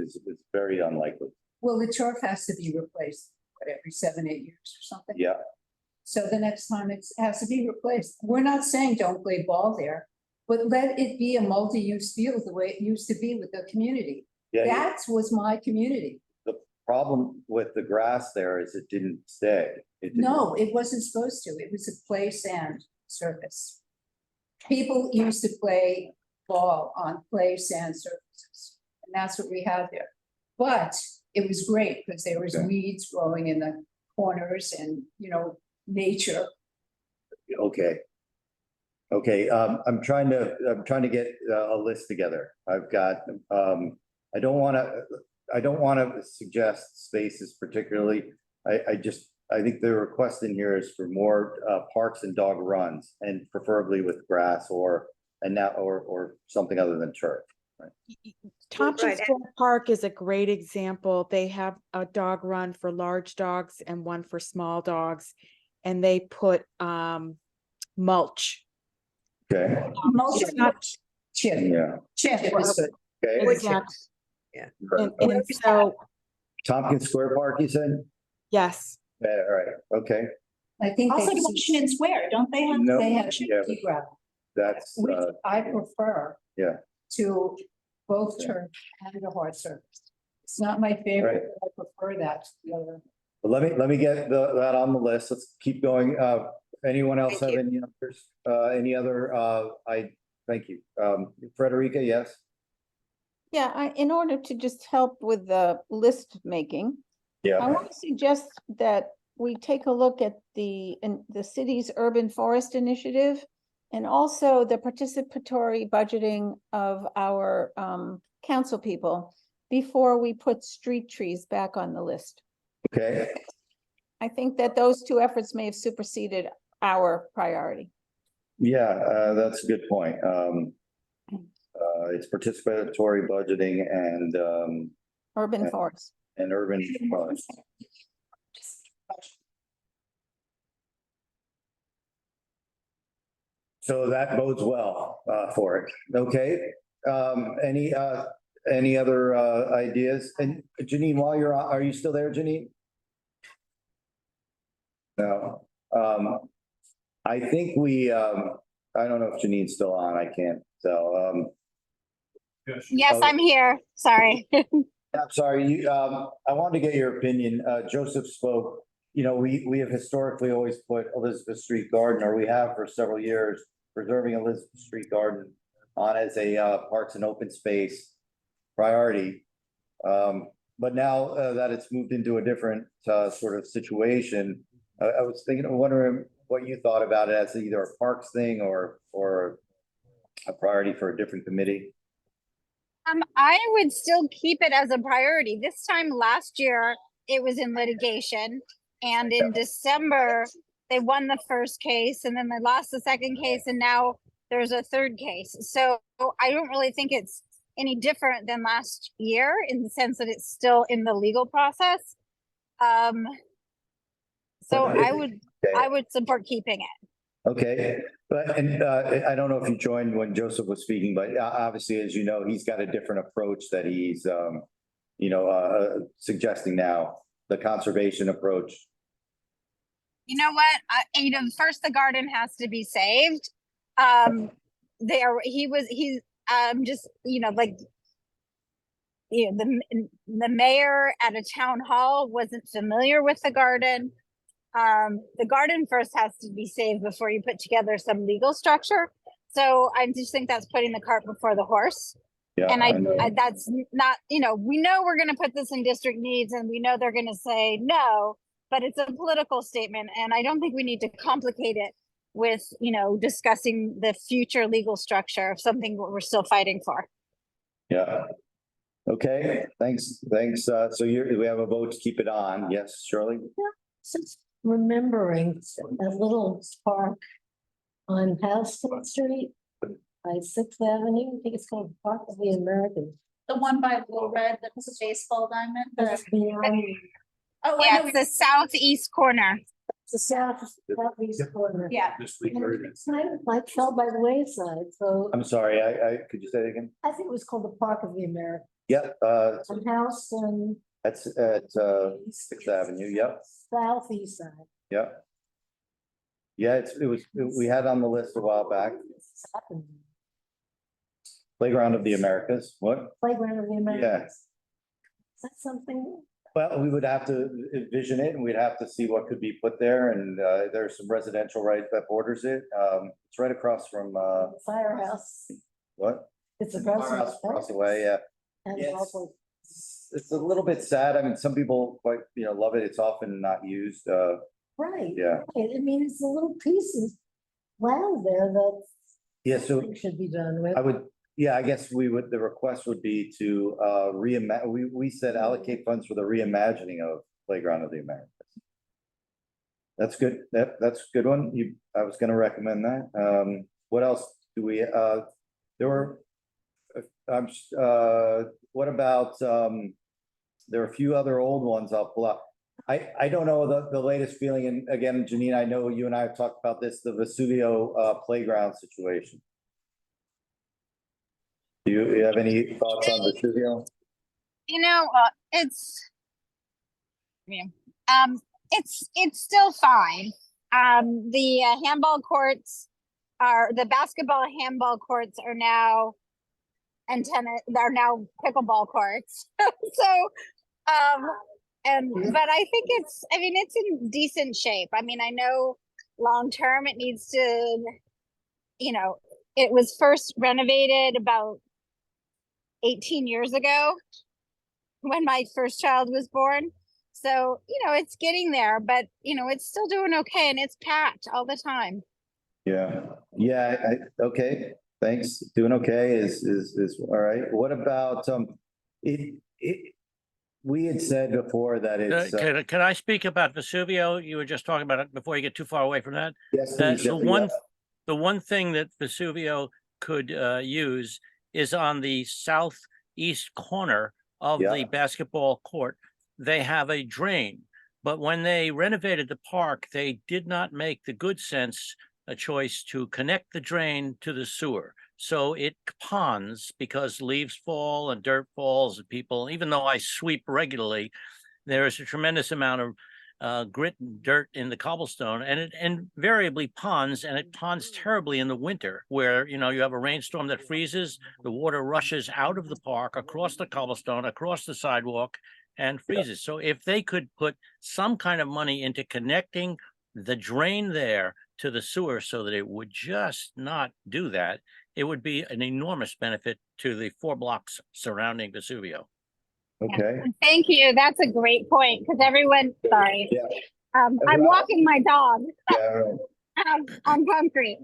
very unlikely. Well, the turf has to be replaced, what, every 7, 8 years or something? Yeah. So the next time it has to be replaced. We're not saying don't play ball there, but let it be a multi-use field the way it used to be with the community. Yeah. That was my community. The problem with the grass there is it didn't stay. It didn't. No, it wasn't supposed to. It was a play sand surface. People used to play ball on play sand surfaces, and that's what we have there. But it was great because there was weeds growing in the corners and, you know, nature. Okay. Okay, I'm trying to get a list together. I've got, I don't want to suggest spaces particularly. I think the request in here is for more parks and dog runs, and preferably with grass or something other than turf. Right. Thompson Right. Square Park is a great example. They have a dog run for large dogs and one for small dogs, and they put mulch. Okay. Mulch, It's not chip. Yeah. Chip was good. Okay. exact. Yeah. And so, Tompkins Square Park, you said? yes, Yeah, all right. Okay. I think Also they Washington Square, don't they have? No, they have yeah, chippy gravel, that's which I prefer yeah. to both Yeah. turf and a hard surface. It's not my favorite, but I prefer that to the other. Well, let me get that on the list. Let's keep going. Anyone else have any others? Any other? Thank you. Frederica, yes. Yeah, in order to just help with the list making, I Yeah. want to suggest that we take a look at the city's urban forest initiative and also the participatory budgeting of our council people before we put street trees back on the list. Okay. I think that those two efforts may have superseded our priority. Yeah, that's a good point. It's participatory budgeting and Urban forest. and urban forest. So that bodes well for it. Okay. Any other ideas? And Janine, while you're on, are you still there, Janine? No. I think I don't know if Janine's still on. I can't tell. Yes, I'm here. Sorry. I'm sorry, I wanted to get your opinion. Joseph spoke, you know, we have historically always put Elizabeth Street Garden, or we have for several years, preserving Elizabeth Street Garden on as a parks and open space priority. But now that it's moved into a different sort of situation, I was wondering what you thought about it as either a parks thing or a priority for a different committee. I would still keep it as a priority. This time last year, it was in litigation. And in December, they won the first case and then they lost the second case and now there's a third case. So I don't really think it's any different than last year in the sense that it's still in the legal process. So I would support keeping it. Okay, but I don't know if you joined when Joseph was speaking, but obviously, as you know, he's got a different approach that he's, suggesting now, the conservation approach. You know what? First the garden has to be saved. The mayor at a town hall wasn't familiar with the garden. The garden first has to be saved before you put together some legal structure. So I just think that's putting the cart before the horse. Yeah, and I that's not, we know we're going to put this in district needs and we know they're going to say no, but it's a political statement. And I don't think we need to complicate it with, discussing the future legal structure of something we're still fighting for. Yeah. Okay, thanks. So we have a vote to keep it on. Yes, Shirley? Since remembering a little park on Houston Street by 6th Avenue, I think it's called Park of the Americans. The one by Blue Red, that was a baseball diamond. That's beyond Oh, I Yeah, know. it's the southeast corner. the southeast corner. Yeah. And it's kind of like fell by the wayside, so I'm sorry, I, could you say that again? I think it was called the Park of the Americas. Yep, Some house and that's at, Sixth Avenue, yep, southeast side. yep. Yeah, we had on the list a while back, It's happened. Playground of the Americas, what? Playground of the Yeah, Americas. Is that something? well, we would have to envision it and we'd have to see what could be put there and, there's some residential right that borders it. It's right across from, Firehouse. what? It's across from the Across the way, yeah. And Yes. also, It's a little bit sad. I mean, some people quite, love it. It's often not used. right. Yeah. Right. I mean, it's a little piece of land there that Yeah, so something should be done with. I would, yeah, I guess the request would be to, we said allocate funds for the reimagining of Playground of the Americas. That's good. That's a good one. I was gonna recommend that. What else do we, there were, what about, there are a few other old ones I'll pull up. I don't know the latest feeling, and again, Janine, I know you and I have talked about this, the Vesuvio playground situation. Do you have any thoughts on Vesuvio? You know, it's still fine. The handball courts the basketball handball courts are now, and they're now pickleball courts. So, but I think it's in decent shape. I mean, I know long-term it needs to, it was first renovated about 18 years ago when my first child was born. So, it's getting there, but, it's still doing okay, and it's packed all the time. Yeah, okay, thanks. Doing okay is all right. What about, we had said before that it's. Can I speak about Vesuvio? You were just talking about it before you get too far away from that. Yes, please, the one thing that Vesuvio could use is on the southeast corner of the basketball court. They have a drain, but when they renovated the park, they did not make the good sense a choice to connect the drain to the sewer. So it ponds because leaves fall and dirt falls and people, even though I sweep regularly, there is a tremendous amount of grit and dirt in the cobblestone, and it invariably ponds, and it ponds terribly in the winter where, you have a rainstorm that freezes, the water rushes out of the park, across the cobblestone, across the sidewalk, and freezes. So if they could put some kind of money into connecting the drain there to the sewer so that it would just not do that, it would be an enormous benefit to the 4 blocks surrounding Vesuvio. Okay. Thank you. That's a great point, because sorry. Yeah. I'm walking my dog Yeah. on concrete.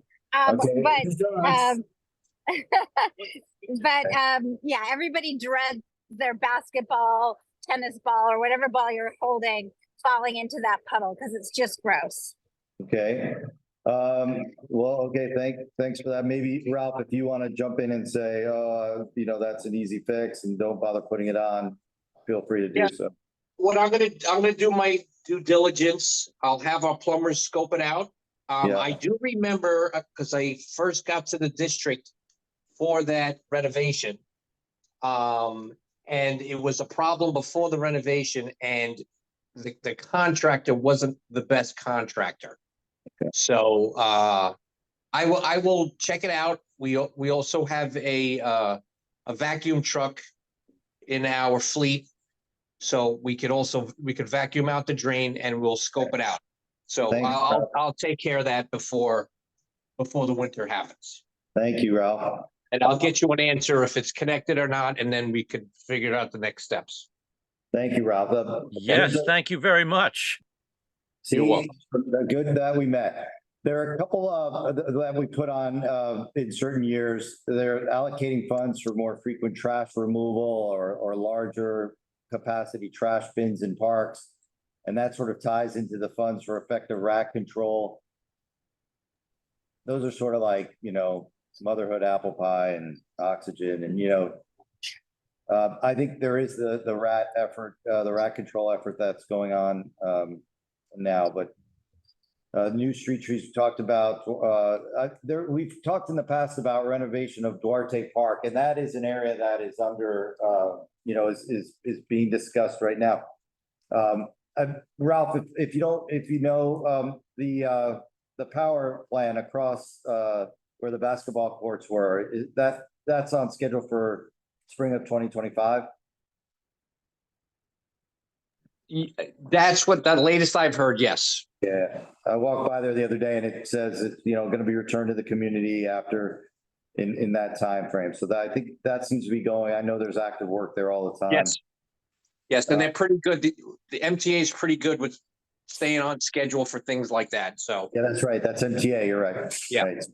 Yeah, everybody dreads their basketball, tennis ball, or whatever ball you're holding falling into that puddle because it's just gross. Okay. Well, okay, thanks for that. Maybe Ralph, if you want to jump in and say, that's an easy fix and don't bother putting it on, feel free to do so. What I'm gonna do my due diligence. I'll have our plumbers scope it out. I do remember, because I first got to the district for that renovation. And it was a problem before the renovation, and the contractor wasn't the best contractor. Okay. So I will check it out. We also have a vacuum truck in our fleet, so we could vacuum out the drain and we'll scope it out. So I'll take care of that before the winter happens. Thank you, Ralph. And I'll get you an answer if it's connected or not, and then we could figure out the next steps. Thank you, Ralph. Yes, thank you very much. You're welcome. Good that we met. There are a couple of that we put on in certain years. They're allocating funds for more frequent trash removal or larger capacity trash bins in parks. And that sort of ties into the funds for effective rat control. Those are sort of like, motherhood apple pie and oxygen and, I think there is the rat effort, the rat control effort that's going on now, but new street trees we talked about. We've talked in the past about renovation of Duarte Park, and that is an area that is under, is being discussed right now. Ralph, if you know, the power plant across where the basketball courts were, that's on schedule for spring of 2025. That's what the latest I've heard, yes. Yeah, I walked by there the other day and it says it's, going to be returned to the community after in that time frame. So I think that seems to be going. I know there's active work there all the time. Yes. Yes, and they're pretty good. The MTA is pretty good with staying on schedule for things like that. So yeah, that's right. That's MTA. You're right. Yeah. Right.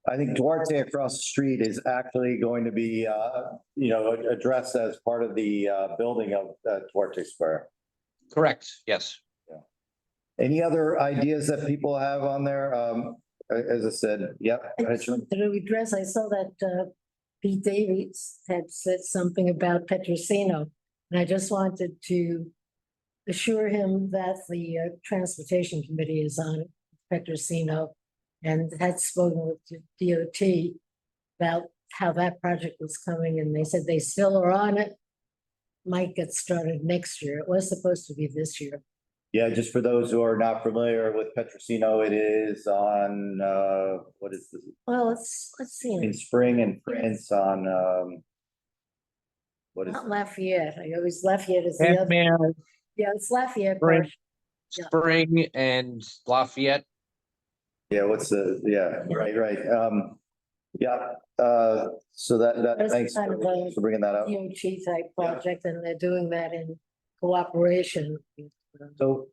I think Duarte across the street is actually going to be, addressed as part of the building of Duarte Square. Correct. Yes. Yeah. Any other ideas that people have on there? As I said, yep. To address, I saw that Pete Davies had said something about Petrosino, and I just wanted to assure him that the Transportation Committee is on Petrosino and had spoken with DOT about how that project was coming, and they said they still are on it. Might get started next year. It was supposed to be this year. Yeah, just for those who are not familiar with Petrosino, it is on, what is this? Well, let's see. In Spring and Prince on, what is Not it? Lafayette. I always Lafayette is the other. Ant-Man, Yeah, it's Lafayette. Spring, Park. Yeah. Spring and Lafayette. Yeah, right. So that That's thanks kind of a for bringing that up. DOT type project, and they're doing that in cooperation. So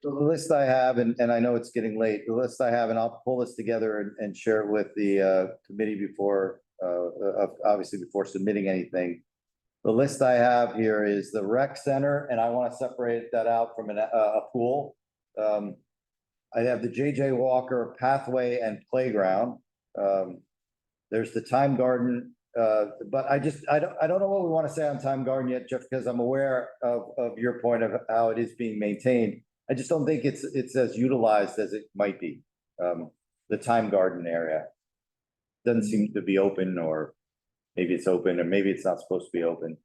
the list I have, and I know it's getting late, the list I have, and I'll pull this together and share it with the committee before, obviously before submitting anything. The list I have here is the rec center, and I want to separate that out from a pool. I have the JJ Walker pathway and playground. There's the Time Garden, but I don't know what we want to say on Time Garden yet, Jeff, because I'm aware of your point of how it is being maintained. I just don't think it's as utilized as it might be. The Time Garden area doesn't seem to be open, or maybe it's open, or maybe it's not supposed to be open.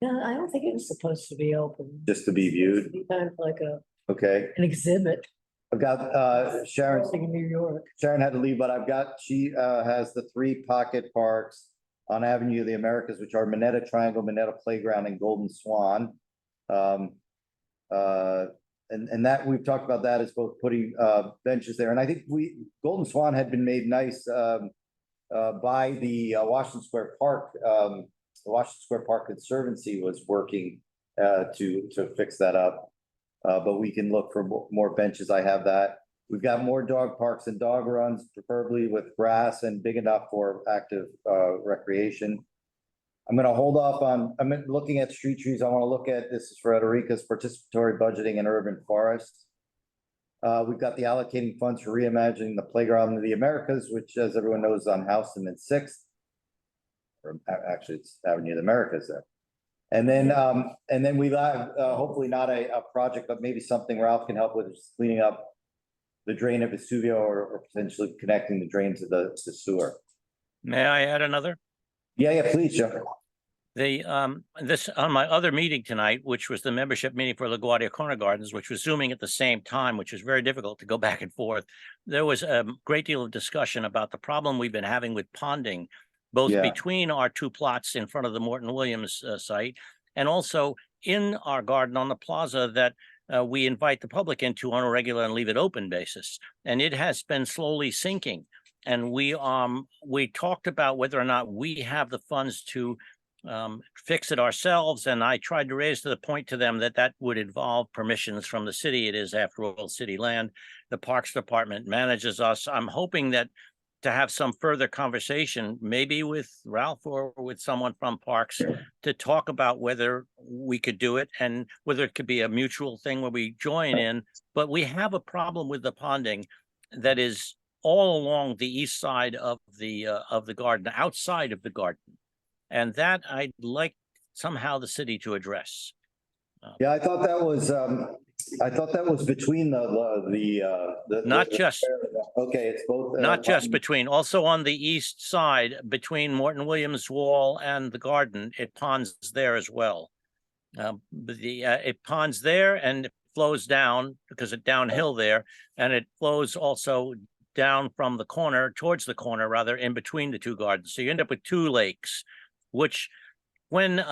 Yeah, I don't think it was supposed to be open. Just to be viewed. Be kind of like Okay. an exhibit. I've got Sharon. In New York. Sharon had to leave, but she has the 3 pocket parks on Avenue of the Americas, which are Minetta Triangle, Minetta Playground, and Golden Swan. And that we've talked about that as both putting benches there. And I think Golden Swan had been made nice by the Washington Square Park. The Washington Square Park Conservancy was working to fix that up. But we can look for more benches. I have that. We've got more dog parks and dog runs, preferably with grass and big enough for active recreation. I'm going to hold off on, I'm looking at street trees. I want to look at, this is for Frederica's participatory budgeting in urban forests. We've got the allocating funds for reimagining the playground of the Americas, which, as everyone knows, is on Houston and 6th. Or actually, it's Avenue of the Americas there. And then we have hopefully not a project, but maybe something Ralph can help with, is cleaning up the drain of Vesuvio, or potentially connecting the drain to the sewer. May I add another? Yeah, please, Jeff. This on my other meeting tonight, which was the membership meeting for LaGuardia Corner Gardens, which was Zooming at the same time, which was very difficult to go back and forth. There was a great deal of discussion about the problem we've been having with ponding, both between our 2 plots in front of the Morton Williams site, and also in our garden on the plaza that we invite the public into on a regular and leave it open basis. And it has been slowly sinking. And we talked about whether or not we have the funds to fix it ourselves. And I tried to raise to the point to them that would involve permissions from the city. It is, after all, city land. The Parks Department manages us. I'm hoping that to have some further conversation, maybe with Ralph or with someone from Parks, to talk about whether we could do it and whether it could be a mutual thing where we join in. But we have a problem with the ponding that is all along the east side of the garden, outside of the garden. And that I'd like somehow the city to address. Yeah, I thought that was between Not just, okay, it's both. not just between, also on the east side, between Morton Williams Wall and the garden, it ponds there as well. But it ponds there and it flows down because it's downhill there, and it flows also down from the corner, towards the corner rather, in between the two gardens. So you end up with two lakes, which when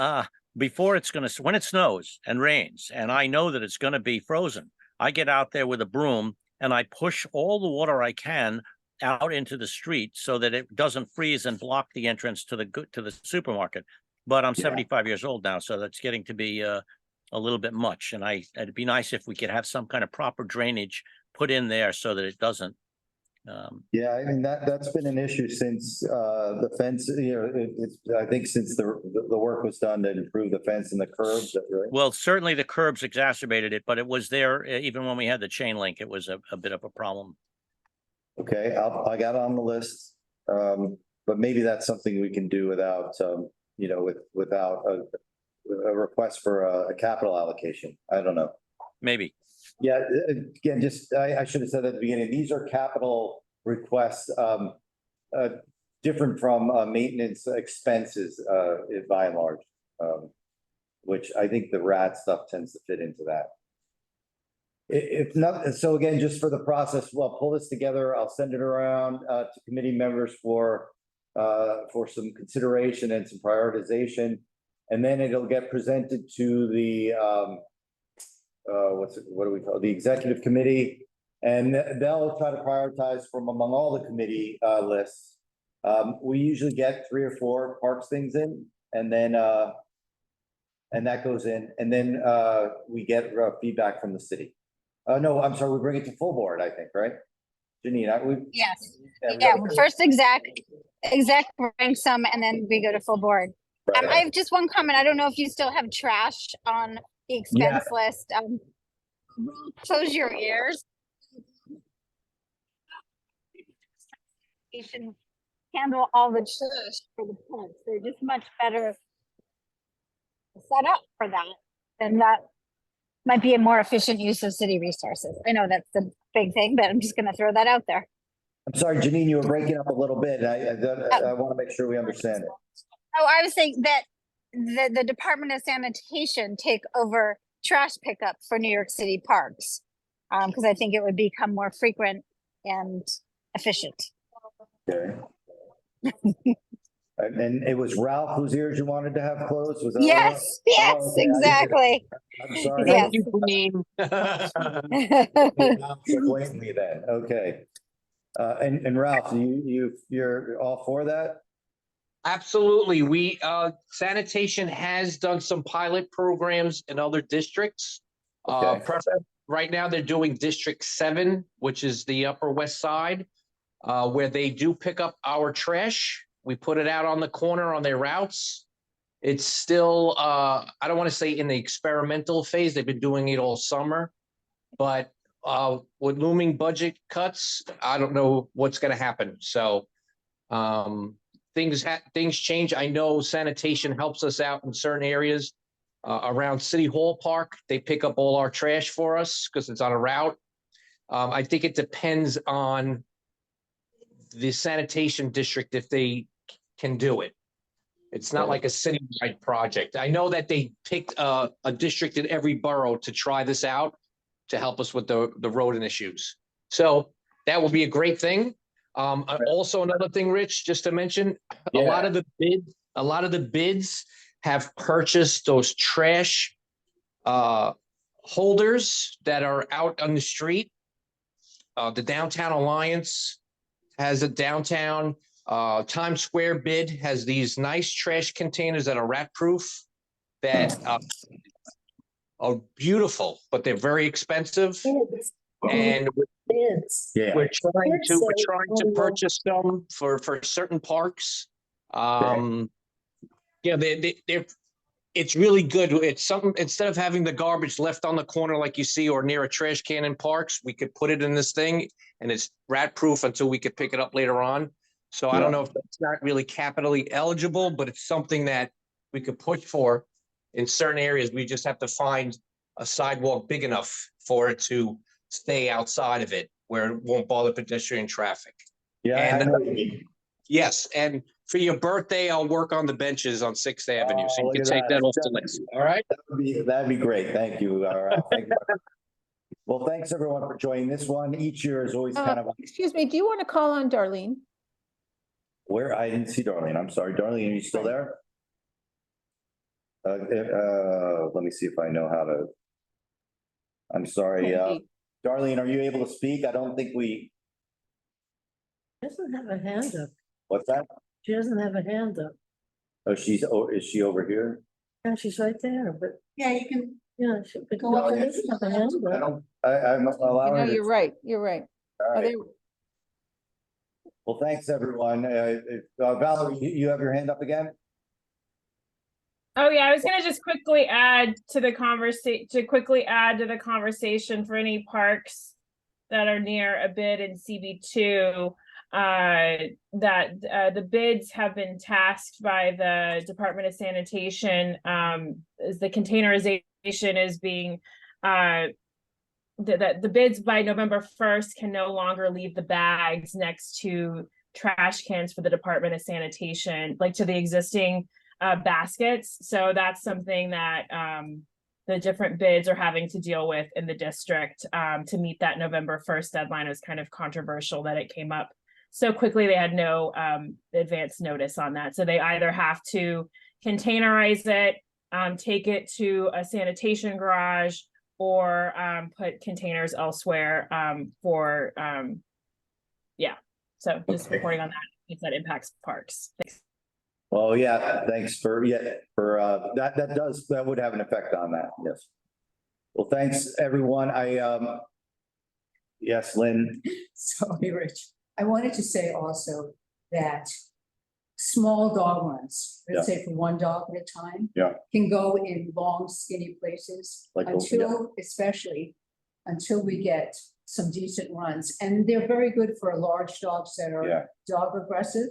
before it's going to, when it snows and rains, and I know that it's going to be frozen, I get out there with a broom and I push all the water I can out into the street so that it doesn't freeze and block the entrance to the supermarket. But I'm 75 years old now, so that's getting to be a little bit much. And it'd be nice if we could have some kind of proper drainage put in there so that it doesn't. Yeah, I mean, that's been an issue since the fence, it's, I think since the work was done to improve the fence and the curbs. Right? Well, certainly the curbs exacerbated it, but it was there even when we had the chain link. It was a bit of a problem. Okay, I got it on the list, but maybe that's something we can do without, without a request for a capital allocation. I don't know. Maybe. Yeah, again, I should have said at the beginning, these are capital requests, different from maintenance expenses, by and large, which I think the RAD stuff tends to fit into that. If not, so again, just for the process, we'll pull this together. I'll send it around to committee members for some consideration and some prioritization, and then it'll get presented to the what do we call it? The executive committee, and they'll try to prioritize from among all the committee lists. We usually get 3 or 4 parks things in, and then that goes in, and then we get feedback from the city. No, I'm sorry, we bring it to full board, I think, right? Janine, yes. Yeah, first exec brings some, and then we go to full board. Right. I have just one comment. I don't know if you still have trash on the expense list. Close your ears. You should handle all the trash for the parks. They're just much better set up for that, and that might be a more efficient use of city resources. I know that's the big thing, but I'm just going to throw that out there. I'm sorry, Janine, you were breaking up a little bit. I want to make sure we understand it. Oh, I was saying that the Department of Sanitation take over trash pickup for New York City parks, because I think it would become more frequent and efficient. Okay. And it was Ralph whose ears you wanted to have closed? Was that yes, yes, okay. exactly. I'm sorry. Yes. Blame me then. Okay. And Ralph, you're all for that? Absolutely. We sanitation has done some pilot programs in other districts. Okay. Right now they're doing District 7, which is the Upper West Side, where they do pick up our trash. We put it out on the corner on their routes. It's still, I don't want to say in the experimental phase. They've been doing it all summer, but with looming budget cuts, I don't know what's going to happen. So things change. I know sanitation helps us out in certain areas around City Hall Park. They pick up all our trash for us because it's on a route. I think it depends on the sanitation district if they can do it. It's not like a citywide project. I know that they picked a district in every borough to try this out to help us with the rodent issues. So that will be a great thing. Also another thing, Rich, just to mention, a lot of the bids have purchased those trash holders that are out on the street. The Downtown Alliance has a downtown. Times Square bid has these nice trash containers that are rat proof that are beautiful, but they're very expensive. And we're trying to purchase them for certain parks. Yeah, it's really good. It's something, instead of having the garbage left on the corner like you see or near a trash can in parks, we could put it in this thing and it's rat proof until we could pick it up later on. So I don't know if that's not really capitally eligible, but it's something that we could push for in certain areas, we just have to find a sidewalk big enough for it to stay outside of it, where it won't bother pedestrian traffic. Yeah, And, I know what you mean. Yes, and for your birthday, I'll work on the benches on 6th Avenue, so you look can at take that. that off the list, all right? That'd be great. Thank you. All right. Thank you. Well, thanks everyone for joining this one. Each year is always kind of, Excuse me, do you want to call on Darlene? where I didn't see Darlene. I'm sorry. Darlene, are you still there? Let me see if I know how to. I'm sorry. Darlene, are you able to speak? I don't think we. She doesn't have a hand up. What's that? She doesn't have a hand up. Oh, is she over here? Yeah, she's right there, but Yeah, you can. yeah, she could Go up she and- doesn't have a hand I up. don't, I'm allowing her to. You're right, you're right. All Are right. they- Well, thanks, everyone. Valerie, you have your hand up again? Oh yeah, I was gonna just quickly add to the conversation for any parks that are near a bid in CB2. That the bids have been tasked by the Department of Sanitation, as the containerization is being, that the bids by November 1st can no longer leave the bags next to trash cans for the Department of Sanitation, like to the existing baskets. So that's something that the different bids are having to deal with in the district to meet that November 1st deadline. It was kind of controversial that it came up so quickly. They had no advance notice on that. So they either have to containerize it, take it to a sanitation garage, or put containers elsewhere for, yeah. So just reporting on that, if that impacts parks. Thanks. Well, yeah, thanks for, that would have an effect on that, yes. Well, thanks, everyone. Yes, Lynn. Sorry, Rich. I wanted to say also that small dog runs, let's say for one dog at a time. Yeah. Can go in long skinny places Like, especially until we get some decent runs. And they're very good for large dogs that are dog aggressive.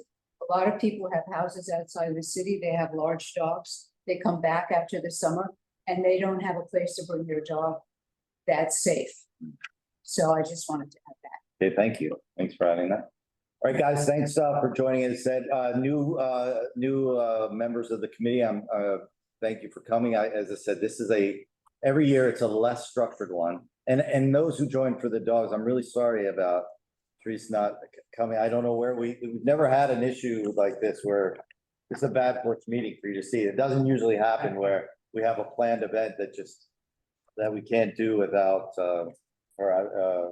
A lot of people have houses outside of the city. They have large dogs. They come back after the summer and they don't have a place to bring their dog that's safe. So I just wanted to add that. Okay, thank you. Thanks for adding that. All right, guys, thanks for joining us. New members of the committee, thank you for coming. As I said, this is every year it's a less structured one. And those who joined for the dogs, I'm really sorry about Therese not coming. I don't know where we've never had an issue like this where it's a bad first meeting for you to see. It doesn't usually happen where we have a planned event that we can't do without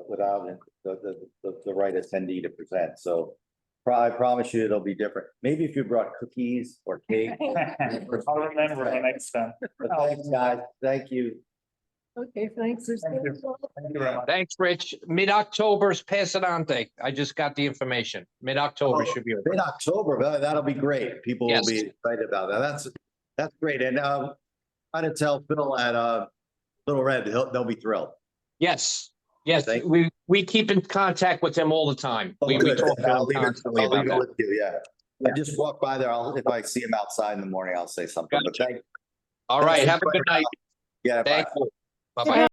without the right attendee to present. So I promise you it'll be different. Maybe if you brought cookies or cake. I'll remember the next time. But thanks, guys. Thank you. Okay, thanks. Thank you. Thank you very much. Thanks, Rich. Mid-October's Pasadante. I just got the information. Mid-October should be. Mid-October, that'll be great. People will be excited about that. That's great. And try to tell Phil at Little Red, they'll be thrilled. Yes, we keep in contact with them all the time. We talk to them constantly about that. With you, I just walk by there. If I see him outside in the morning, I'll say something. But All right, have a good night. Yeah. Thank you. Bye-bye.